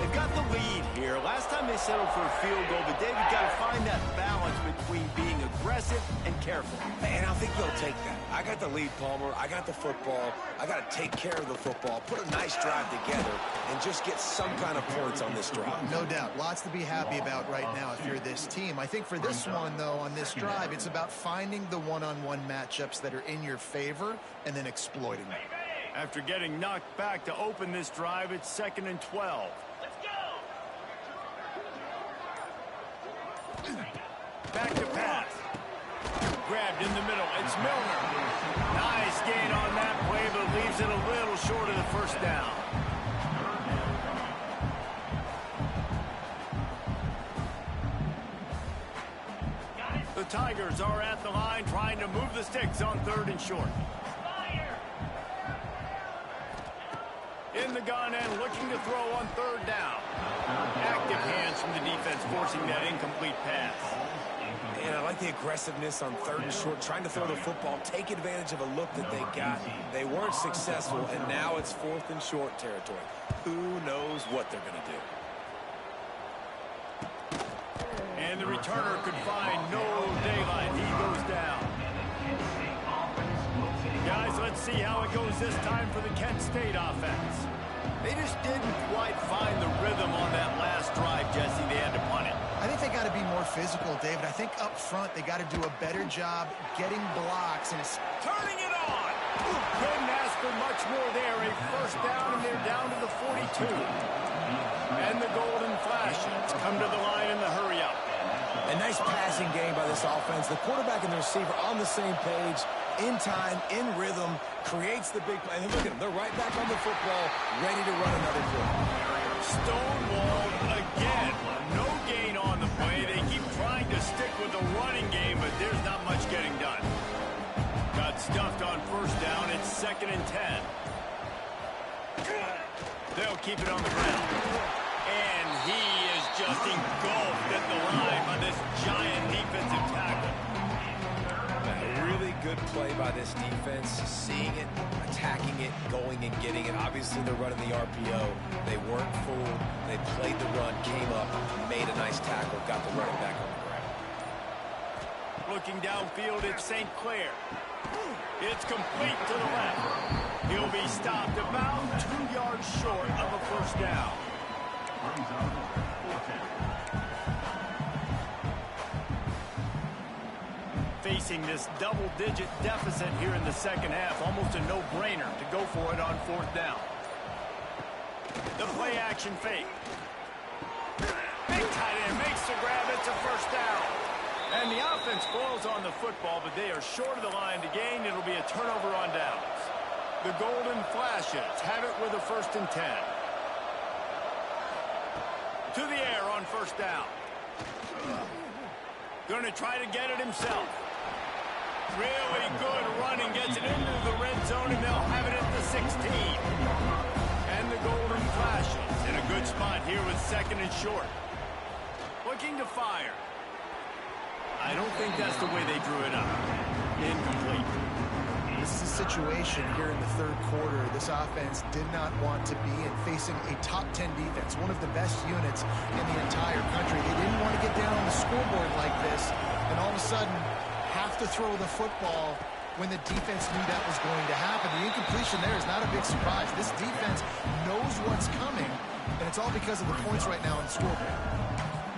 They've got the lead here. Last time they settled for a field goal, but David got to find that balance between being aggressive and careful. And I think they'll take that. I got the lead, Palmer. I got the football. I got to take care of the football, put a nice drive together, and just get some kind of points on this drive. No doubt. Lots to be happy about right now if you're this team. I think for this one, though, on this drive, it's about finding the one-on-one matchups that are in your favor and then exploiting them. After getting knocked back to open this drive, it's 2nd and 12. Let's go! Back to pass. Grabbed in the middle. It's Milner. Nice gain on that play, but leaves it a little short of the first down. The Tigers are at the line trying to move the sticks on 3rd and short. In the gun and looking to throw on 3rd down. Active hands from the defense forcing that incomplete pass. And I like the aggressiveness on 3rd and short, trying to throw the football, take advantage of a look that they got. They weren't successful, and now it's 4th and short territory. Who knows what they're going to do? And the returner could find no daylight. He goes down. Guys, let's see how it goes this time for the Kent State offense. They just didn't quite find the rhythm on that last drive, Jesse. They had to punt it. I think they got to be more physical, David. I think up front they got to do a better job getting blocks and turning it on. Couldn't ask for much more there. A first down, and they're down to the 42. And the Golden Flashes come to the line in the hurry up. A nice passing game by this offense. The quarterback and the receiver on the same page, in time, in rhythm, creates the big play. And look at them. They're right back on the football, ready to run another play. Stonewalled again. No gain on the play. They keep trying to stick with the running game, but there's not much getting done. Got stuffed on first down. It's 2nd and 10. They'll keep it on the ground. And he is just engulfed at the line by this giant defensive tackle. A really good play by this defense, seeing it, attacking it, going and getting it. Obviously, they're running the RPO. They weren't fooled. They played the run, came up, made a nice tackle, got the running back on the ground. Looking downfield, it's St. Clair. It's complete to the left. He'll be stopped about 2 yards short of a first down. Facing this double-digit deficit here in the second half, almost a no-brainer to go for it on 4th down. The play-action fake. Big tight end makes the grab. It's a first down. And the offense blows on the football, but they are short of the line to gain. It'll be a turnover on downs. The Golden Flashes have it with a 1st and 10. To the air on first down. Going to try to get it himself. Really good running. Gets it into the red zone, and they'll have it at the 16. And the Golden Flashes in a good spot here with 2nd and short. Looking to fire. I don't think that's the way they drew it up. Incomplete. This is a situation here in the 3rd quarter this offense did not want to be in, facing a top 10 defense, one of the best units in the entire country. They didn't want to get down on the scoreboard like this, and all of a sudden have to throw the football when the defense knew that was going to happen. The incompletion there is not a big surprise. This defense knows what's coming, and it's all because of the points right now on the scoreboard.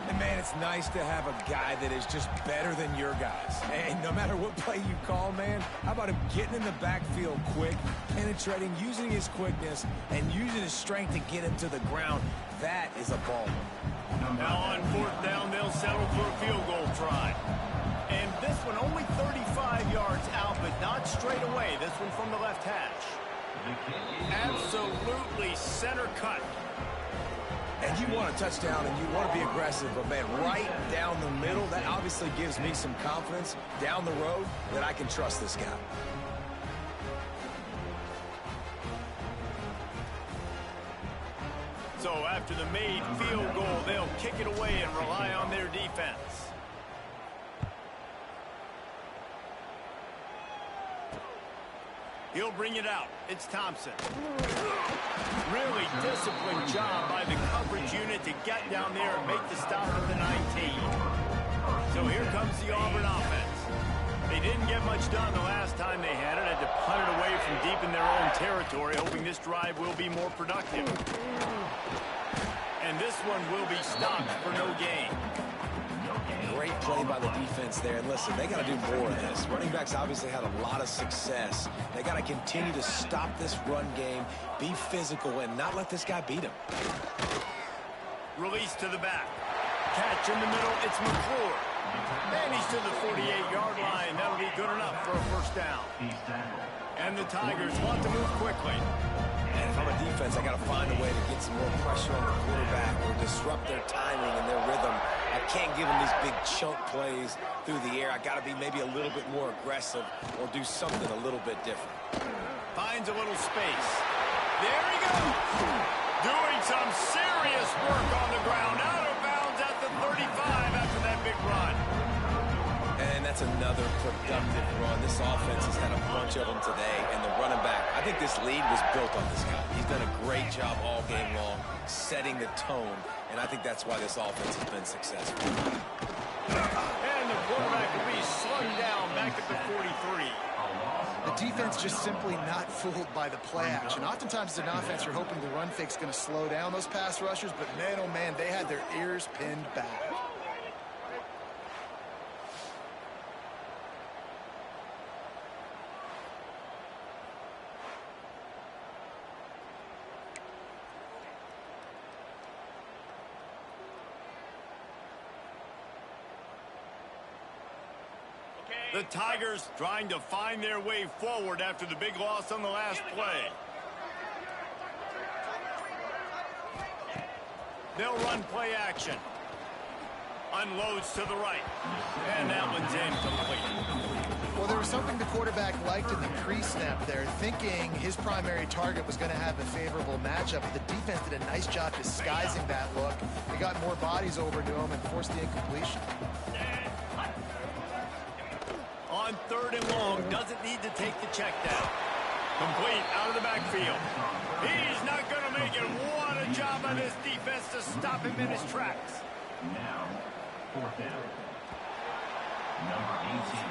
And, man, it's nice to have a guy that is just better than your guys. And no matter what play you call, man, how about him getting in the backfield quick, penetrating, using his quickness, and using his strength to get him to the ground. That is a ball. Now on 4th down, they'll settle for a field goal try. And this one only 35 yards out, but not straight away. This one from the left hash. Absolutely center cut. And you want a touchdown and you want to be aggressive, but man, right down the middle, that obviously gives me some confidence down the road that I can trust this guy. So after the made field goal, they'll kick it away and rely on their defense. He'll bring it out. It's Thompson. Really disciplined job by the coverage unit to get down there and make the stop at the 19. So here comes the Auburn offense. They didn't get much done the last time they had it. Had to punt it away from deep in their own territory, hoping this drive will be more productive. And this one will be stopped for no gain. Great play by the defense there. And listen, they got to do more of this. Running backs obviously had a lot of success. They got to continue to stop this run game, be physical, and not let this guy beat him. Release to the back. Catch in the middle. It's McClure. And he's to the 48-yard line. That'll be good enough for a first down. And the Tigers want to move quickly. And if I'm a defense, I got to find a way to get some more pressure on the quarterback or disrupt their timing and their rhythm. I can't give them these big chunk plays through the air. I got to be maybe a little bit more aggressive or do something a little bit different. Finds a little space. There he goes. Doing some serious work on the ground. Out of bounds at the 35 after that big run. And that's another productive run. This offense has had a bunch of them today. And the running back, I think this lead was built on this guy. He's done a great job all game long, setting the tone. And I think that's why this offense has been successful. And the quarterback will be slung down back at the 43. The defense just simply not fooled by the play action. Oftentimes as an offense, you're hoping the run fake's going to slow down those pass rushers, but man, oh man, they had their ears pinned back. The Tigers trying to find their way forward after the big loss on the last play. They'll run play action. Unloads to the right. And that one's incomplete. Well, there was something the quarterback liked in the pre-snap there, thinking his primary target was going to have a favorable matchup. But the defense did a nice job disguising that look. They got more bodies over to him and forced the incompletion. On third and long, doesn't need to take the check down. Complete out of the backfield. He's not going to make it. What a job by this defense to stop him in his tracks. Now, fourth down. Number 18.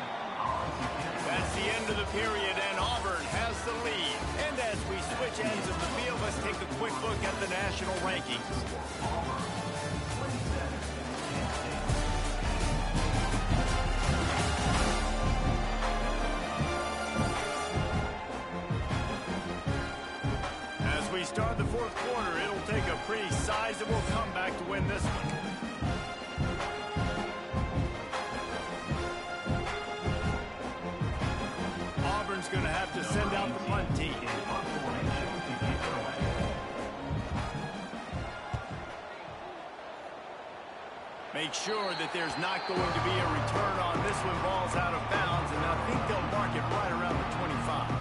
That's the end of the period, and Auburn has the lead. And as we switch ends of the field, let's take a quick look at the national rankings. Start the fourth quarter, it'll take a pretty sizable comeback to win this one. Auburn's going to have to send out the punt team. Make sure that there's not going to be a return on this one. Ball's out of bounds, and I think they'll mark it right around the 25.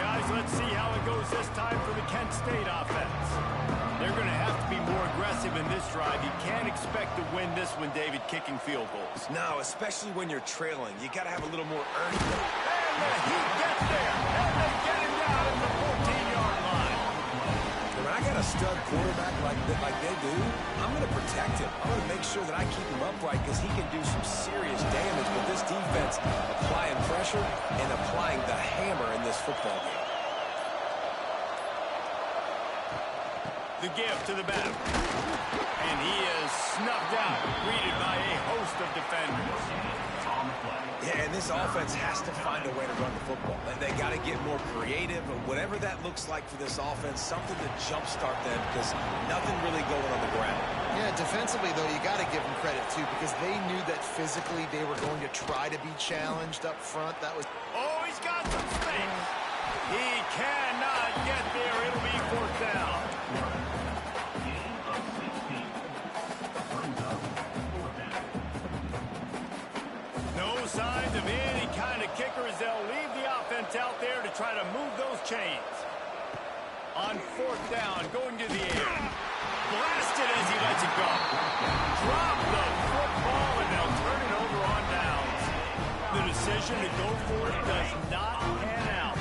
Guys, let's see how it goes this time for the Kent State offense. They're going to have to be more aggressive in this drive. You can't expect to win this one, David, kicking field goals. No, especially when you're trailing. You got to have a little more earnestness. And the Heat gets there, and they get him down at the 14-yard line. When I got a stud quarterback like they do, I'm going to protect him. I'm going to make sure that I keep him upright because he can do some serious damage. But this defense applying pressure and applying the hammer in this football game. The give to the back. And he is snuffed out, greeted by a host of defenders. Yeah, and this offense has to find a way to run the football. They got to get more creative, or whatever that looks like for this offense, something to jumpstart them because nothing really going on the ground. Yeah, defensively, though, you got to give them credit, too, because they knew that physically they were going to try to be challenged up front. That was... Oh, he's got some space. He cannot get there. It'll be fourth down. No signs of any kind of kickers. They'll leave the offense out there to try to move those chains. On fourth down, going to the air. Blasted as he lets it go. Drop the football, and they'll turn it over on downs. The decision to go for it does not pan out.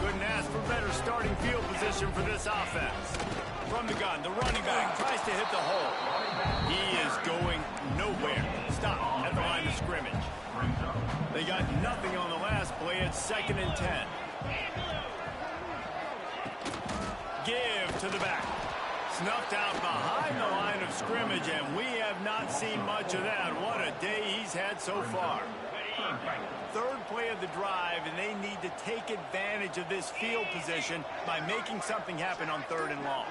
Couldn't ask for better starting field position for this offense. From the gun, the running back tries to hit the hole. He is going nowhere. Stop at the line of scrimmage. They got nothing on the last play. It's 2nd and 10. Give to the back. Snuffed out behind the line of scrimmage, and we have not seen much of that. What a day he's had so far. Third play of the drive, and they need to take advantage of this field position by making something happen on 3rd and long.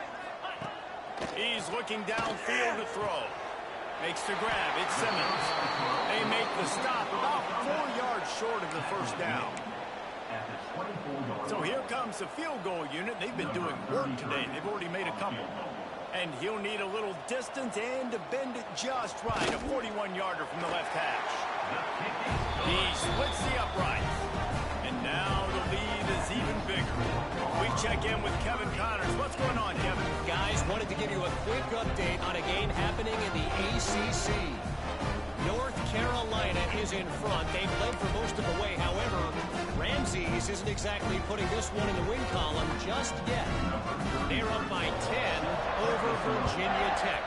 He's looking downfield to throw. Makes the grab. It's Simmons. They make the stop about 4 yards short of the first down. So here comes the field goal unit. They've been doing work today. They've already made a couple. And he'll need a little distance and to bend it just right. A 41-yarder from the left hash. He splits the uprights. And now the lead is even bigger. We check in with Kevin Connors. What's going on, Kevin? Guys, wanted to give you a quick update on a game happening in the ACC. North Carolina is in front. They've led for most of the way. However, Ramses isn't exactly putting this one in the win column just yet. They're up by 10 over Virginia Tech.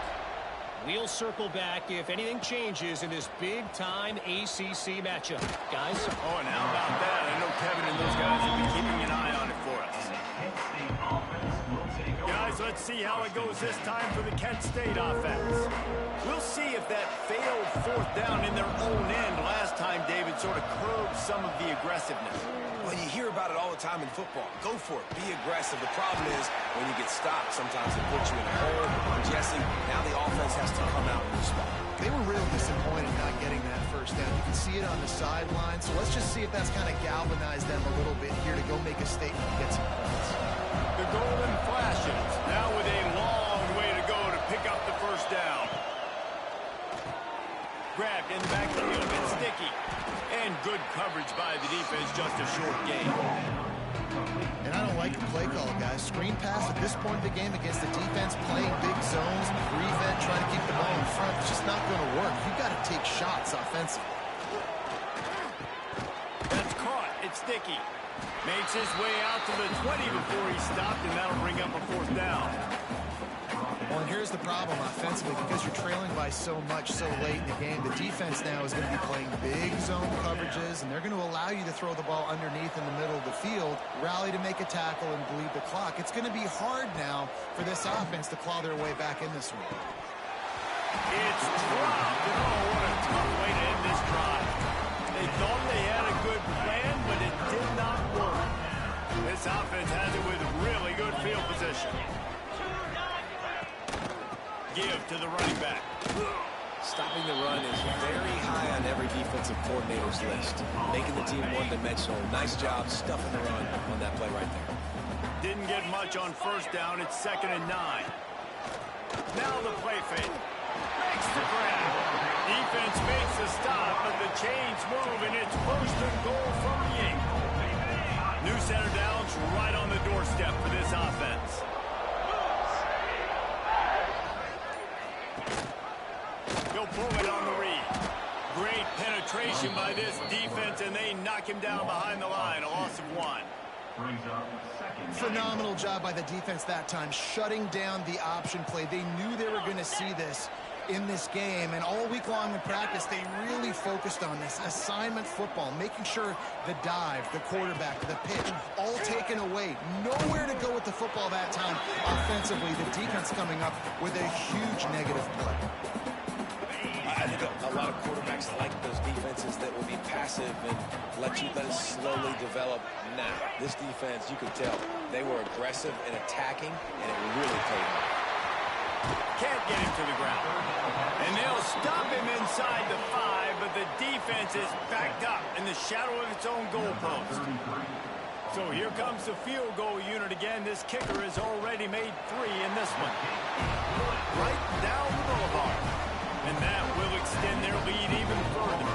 We'll circle back if anything changes in this big-time ACC matchup. Guys? Oh, and how about that? I know Kevin and those guys will be keeping an eye on it for us. Guys, let's see how it goes this time for the Kent State offense. We'll see if that failed fourth down in their own end last time, David, sort of curbed some of the aggressiveness. Well, you hear about it all the time in football. Go for it. Be aggressive. The problem is when you get stopped, sometimes they put you in a hole. Jesse, now the offense has to come out and respond. They were real disappointed not getting that first down. You can see it on the sideline. So let's just see if that's kind of galvanized them a little bit here to go make a statement and get some points. The golden flashes. Now with a long way to go to pick up the first down. Grabbed in the backfield. It's sticky. And good coverage by the defense, just a short gain. And I don't like the play call, guys. Screen pass at this point of the game against the defense, playing big zones, prevent, trying to keep the ball in front. It's just not going to work. You've got to take shots offensively. That's caught. It's sticky. Makes his way out to the 20 before he stopped, and that'll bring up a fourth down. Well, and here's the problem offensively. Because you're trailing by so much so late in the game, the defense now is going to be playing big zone coverages, and they're going to allow you to throw the ball underneath in the middle of the field, rally to make a tackle, and bleed the clock. It's going to be hard now for this offense to claw their way back in this one. It's dropped. Oh, what a tough way to end this drive. They thought they had a good plan, but it did not work. This offense has it with really good field position. Give to the running back. Stopping the run is very high on every defensive coordinator's list. Making the team one-dimensional. Nice job stuffing the run on that play right there. Didn't get much on first down. It's 2nd and 9. Now the play fake. Makes the grab. Defense makes the stop, but the chains move, and it's 1st and goal from the 8. New center downs right on the doorstep for this offense. He'll pull it on the read. Great penetration by this defense, and they knock him down behind the line. A loss of 1. Phenomenal job by the defense that time, shutting down the option play. They knew they were going to see this in this game, and all week long in practice, they really focused on this assignment football, making sure the dive, the quarterback, the pitch, all taken away. Nowhere to go with the football that time offensively. The defense coming up with a huge negative play. I think a lot of quarterbacks like those defenses that will be passive and let it slowly develop. Now, this defense, you could tell, they were aggressive and attacking, and it really paid off. Can't get him to the ground. And they'll stop him inside the 5, but the defense is backed up in the shadow of its own goalpost. So here comes the field goal unit again. This kicker has already made 3 in this one. Right down the boulevard. And that will extend their lead even further.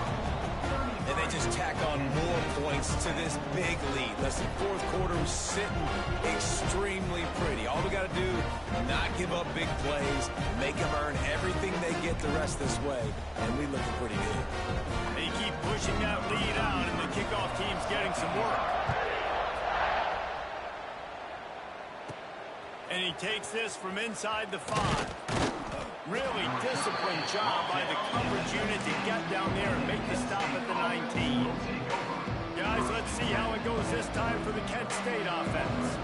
And they just tack on more points to this big lead. Listen, fourth quarter was sitting extremely pretty. All we got to do, not give up big plays, make them earn everything they get the rest this way, and we looking pretty good. They keep pushing that lead out, and the kickoff team's getting some work. And he takes this from inside the 5. Really disciplined job by the coverage unit to get down there and make the stop at the 19. Guys, let's see how it goes this time for the Kent State offense.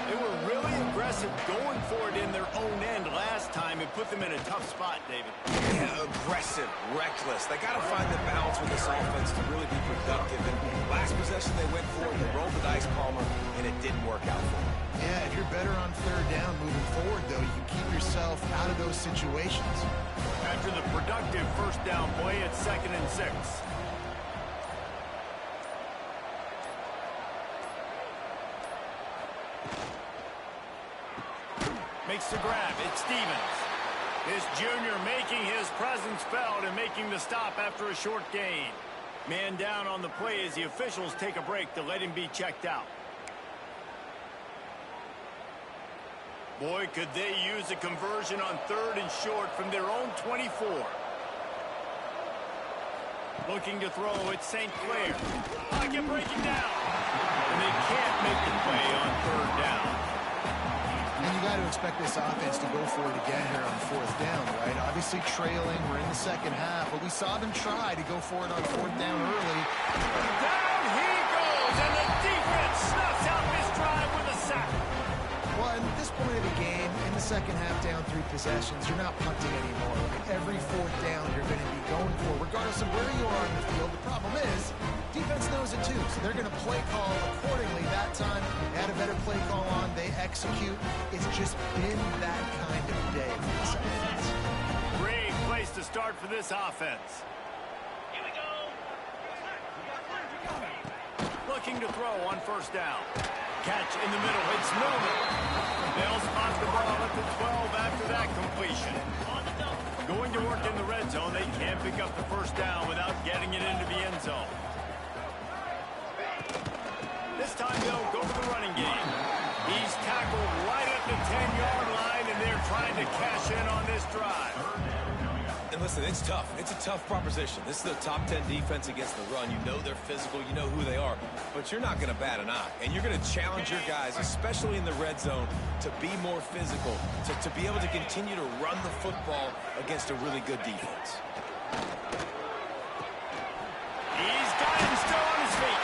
They were really aggressive going for it in their own end last time and put them in a tough spot, David. Yeah, aggressive, reckless. They got to find the balance with this offense to really be productive. And last possession they went for it, they rolled the dice, Palmer, and it didn't work out for them. Yeah, if you're better on third down moving forward, though, you keep yourself out of those situations. After the productive first down play, it's 2nd and 6. Makes the grab. It's Stevens. This junior making his presence felt and making the stop after a short gain. Man down on the play as the officials take a break to let him be checked out. Boy, could they use a conversion on 3rd and short from their own 24. Looking to throw, it's St. Clair. Pocket breaking down. And they can't make the play on 3rd down. And you got to expect this offense to go for it again here on 4th down, right? Obviously trailing, we're in the second half, but we saw them try to go for it on 4th down early. Down he goes, and the defense snuffs out this drive with a sack. Well, at this point of the game, in the second half, down 3 possessions, you're not punting anymore. Every 4th down you're going to be going for, regardless of where you are on the field. The problem is, defense knows it too, so they're going to play call accordingly. That time, they had a better play call on, they execute. It's just been that kind of day for this offense. Great place to start for this offense. Here we go. Looking to throw on 1st down. Catch in the middle. It's Milner. They'll spot the ball at the 12 after that completion. Going to work in the red zone. They can't pick up the 1st down without getting it into the end zone. This time they'll go for the running game. He's tackled right at the 10-yard line, and they're trying to cash in on this drive. And listen, it's tough. It's a tough proposition. This is the top 10 defense against the run. You know they're physical. You know who they are. But you're not going to bat an eye. And you're going to challenge your guys, especially in the red zone, to be more physical, to be able to continue to run the football against a really good defense. He's got him still on his feet.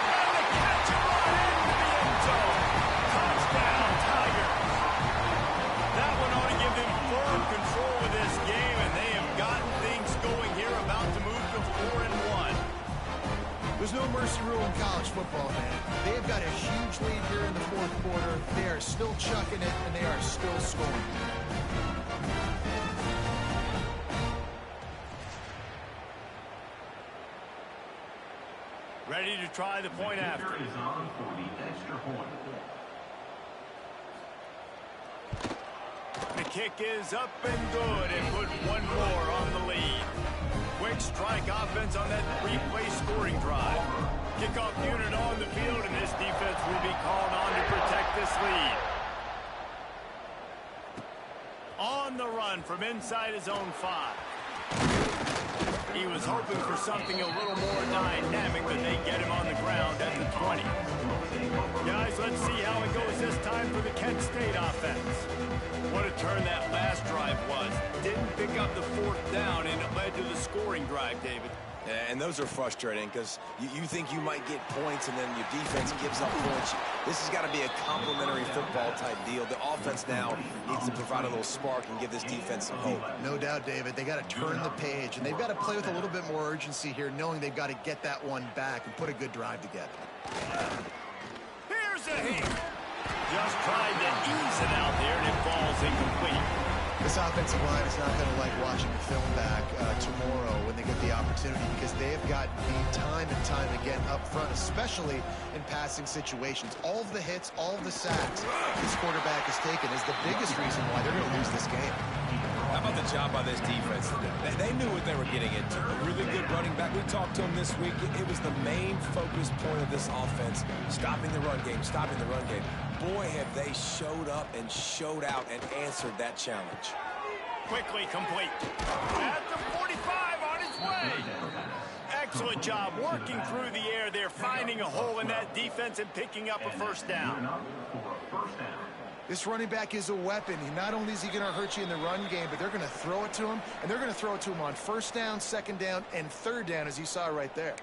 And the catch and run into the end zone. Touchdown, Tigers. That one ought to give them firm control of this game, and they have gotten things going here, about to move to 4-1. There's no mercy rule in college football, man. They've got a huge lead here in the 4th quarter. They are still chucking it, and they are still scoring. Ready to try the point after. Is on for the extra point. The kick is up and good, and put one more on the lead. Quick strike offense on that 3-play scoring drive. Kickoff unit on the field, and this defense will be called on to protect this lead. On the run from inside his own 5. He was hoping for something a little more dynamic, but they get him on the ground at the 20. Guys, let's see how it goes this time for the Kent State offense. What a turn that last drive was. Didn't pick up the 4th down, and it led to the scoring drive, David. And those are frustrating because you think you might get points and then your defense gives up points. This has got to be a complementary football type deal. The offense now needs to provide a little spark and give this defense some hope. No doubt, David. They got to turn the page, and they've got to play with a little bit more urgency here, knowing they've got to get that one back and put a good drive together. Here's a hit. Just tried to ease it out there, and it falls incomplete. This offensive line is not going to like watching the film back tomorrow when they get the opportunity, because they have gotten beat time and time again up front, especially in passing situations. All of the hits, all of the sacks this quarterback has taken is the biggest reason why they're going to lose this game. How about the job by this defense today? They knew what they were getting into. A really good running back. We talked to him this week. It was the main focus point of this offense, stopping the run game, stopping the run game. Boy, have they showed up and showed out and answered that challenge. Quickly complete. At the 45 on his way. Excellent job working through the air there, finding a hole in that defense and picking up a first down. This running back is a weapon. Not only is he going to hurt you in the run game, but they're going to throw it to him, and they're going to throw it to him on first down, second down, and third down, as you saw right there.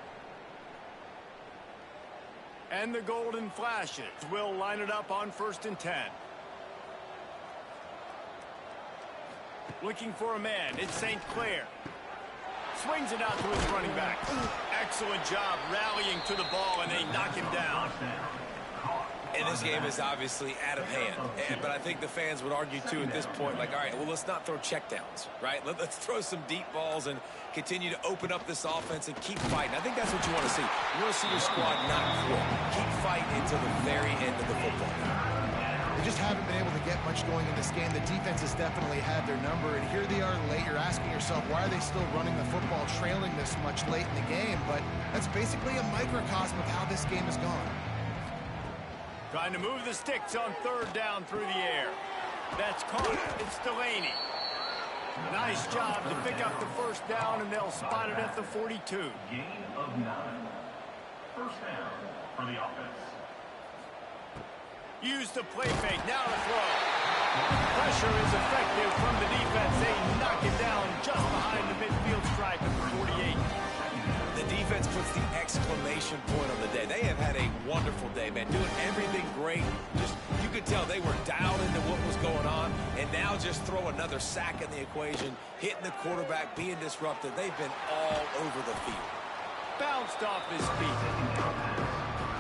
And the golden flashes will line it up on 1st and 10. Looking for a man. It's St. Clair. Swings it out to his running back. Excellent job rallying to the ball, and they knock him down. And this game is obviously out of hand. But I think the fans would argue, too, at this point, like, all right, well, let's not throw checkdowns, right? Let's throw some deep balls and continue to open up this offense and keep fighting. I think that's what you want to see. You want to see your squad not quit. Keep fighting until the very end of the football game. They just haven't been able to get much going in this game. The defense has definitely had their number, and here they are late. You're asking yourself, why are they still running the football, trailing this much late in the game? But that's basically a microcosm of how this game has gone. Trying to move the sticks on 3rd down through the air. That's caught. It's Delaney. Nice job to pick up the first down, and they'll spot it at the 42. Gain of 9. First down for the offense. Use the play fake. Now to throw. Pressure is effective from the defense. They knock it down just behind the midfield stripe at the 48. The defense puts the exclamation point on the day. They have had a wonderful day, man. Doing everything great. Just, you could tell they were dialed into what was going on. And now just throw another sack in the equation, hitting the quarterback, being disrupted. They've been all over the field. Bounced off his feet.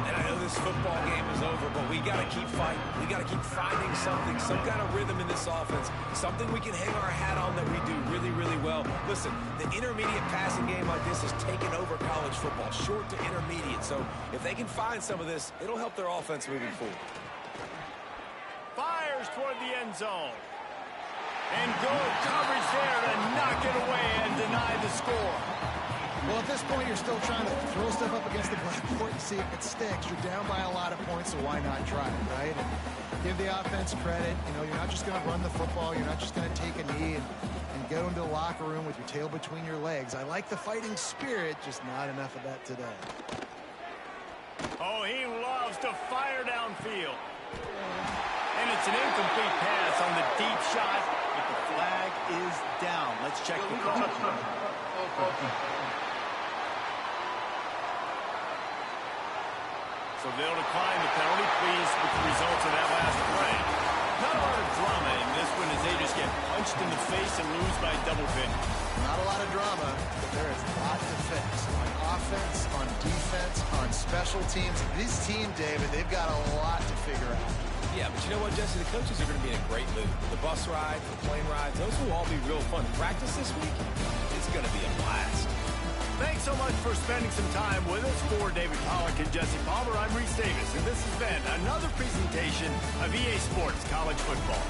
And I know this football game is over, but we got to keep fighting. We got to keep finding something, some kind of rhythm in this offense, something we can hang our hat on that we do really, really well. Listen, the intermediate passing game like this has taken over college football, short to intermediate. So if they can find some of this, it'll help their offense moving forward. Fires toward the end zone. And good coverage there to knock it away and deny the score. Well, at this point, you're still trying to throw stuff up against the blackboard and see if it sticks. You're down by a lot of points, so why not try it, right? And give the offense credit. You know, you're not just going to run the football. You're not just going to take a knee and go into the locker room with your tail between your legs. I like the fighting spirit, just not enough of that today. Oh, he loves to fire downfield. And it's an incomplete pass on the deep shot, but the flag is down. Let's check the call. So they'll decline the penalty, pleased with the results of that last play. Not a lot of drama in this one as they just get punched in the face and lose by double pin. Not a lot of drama, but there is a lot to fix. On offense, on defense, on special teams. This team, David, they've got a lot to figure out. Yeah, but you know what, Jesse? The coaches are going to be in a great mood. The bus ride, the plane rides, those will all be real fun. Practice this week, it's going to be a blast. Thanks so much for spending some time with us. For David Pollack and Jesse Palmer, I'm Reese Davis, and this has been another presentation of EA Sports College Football.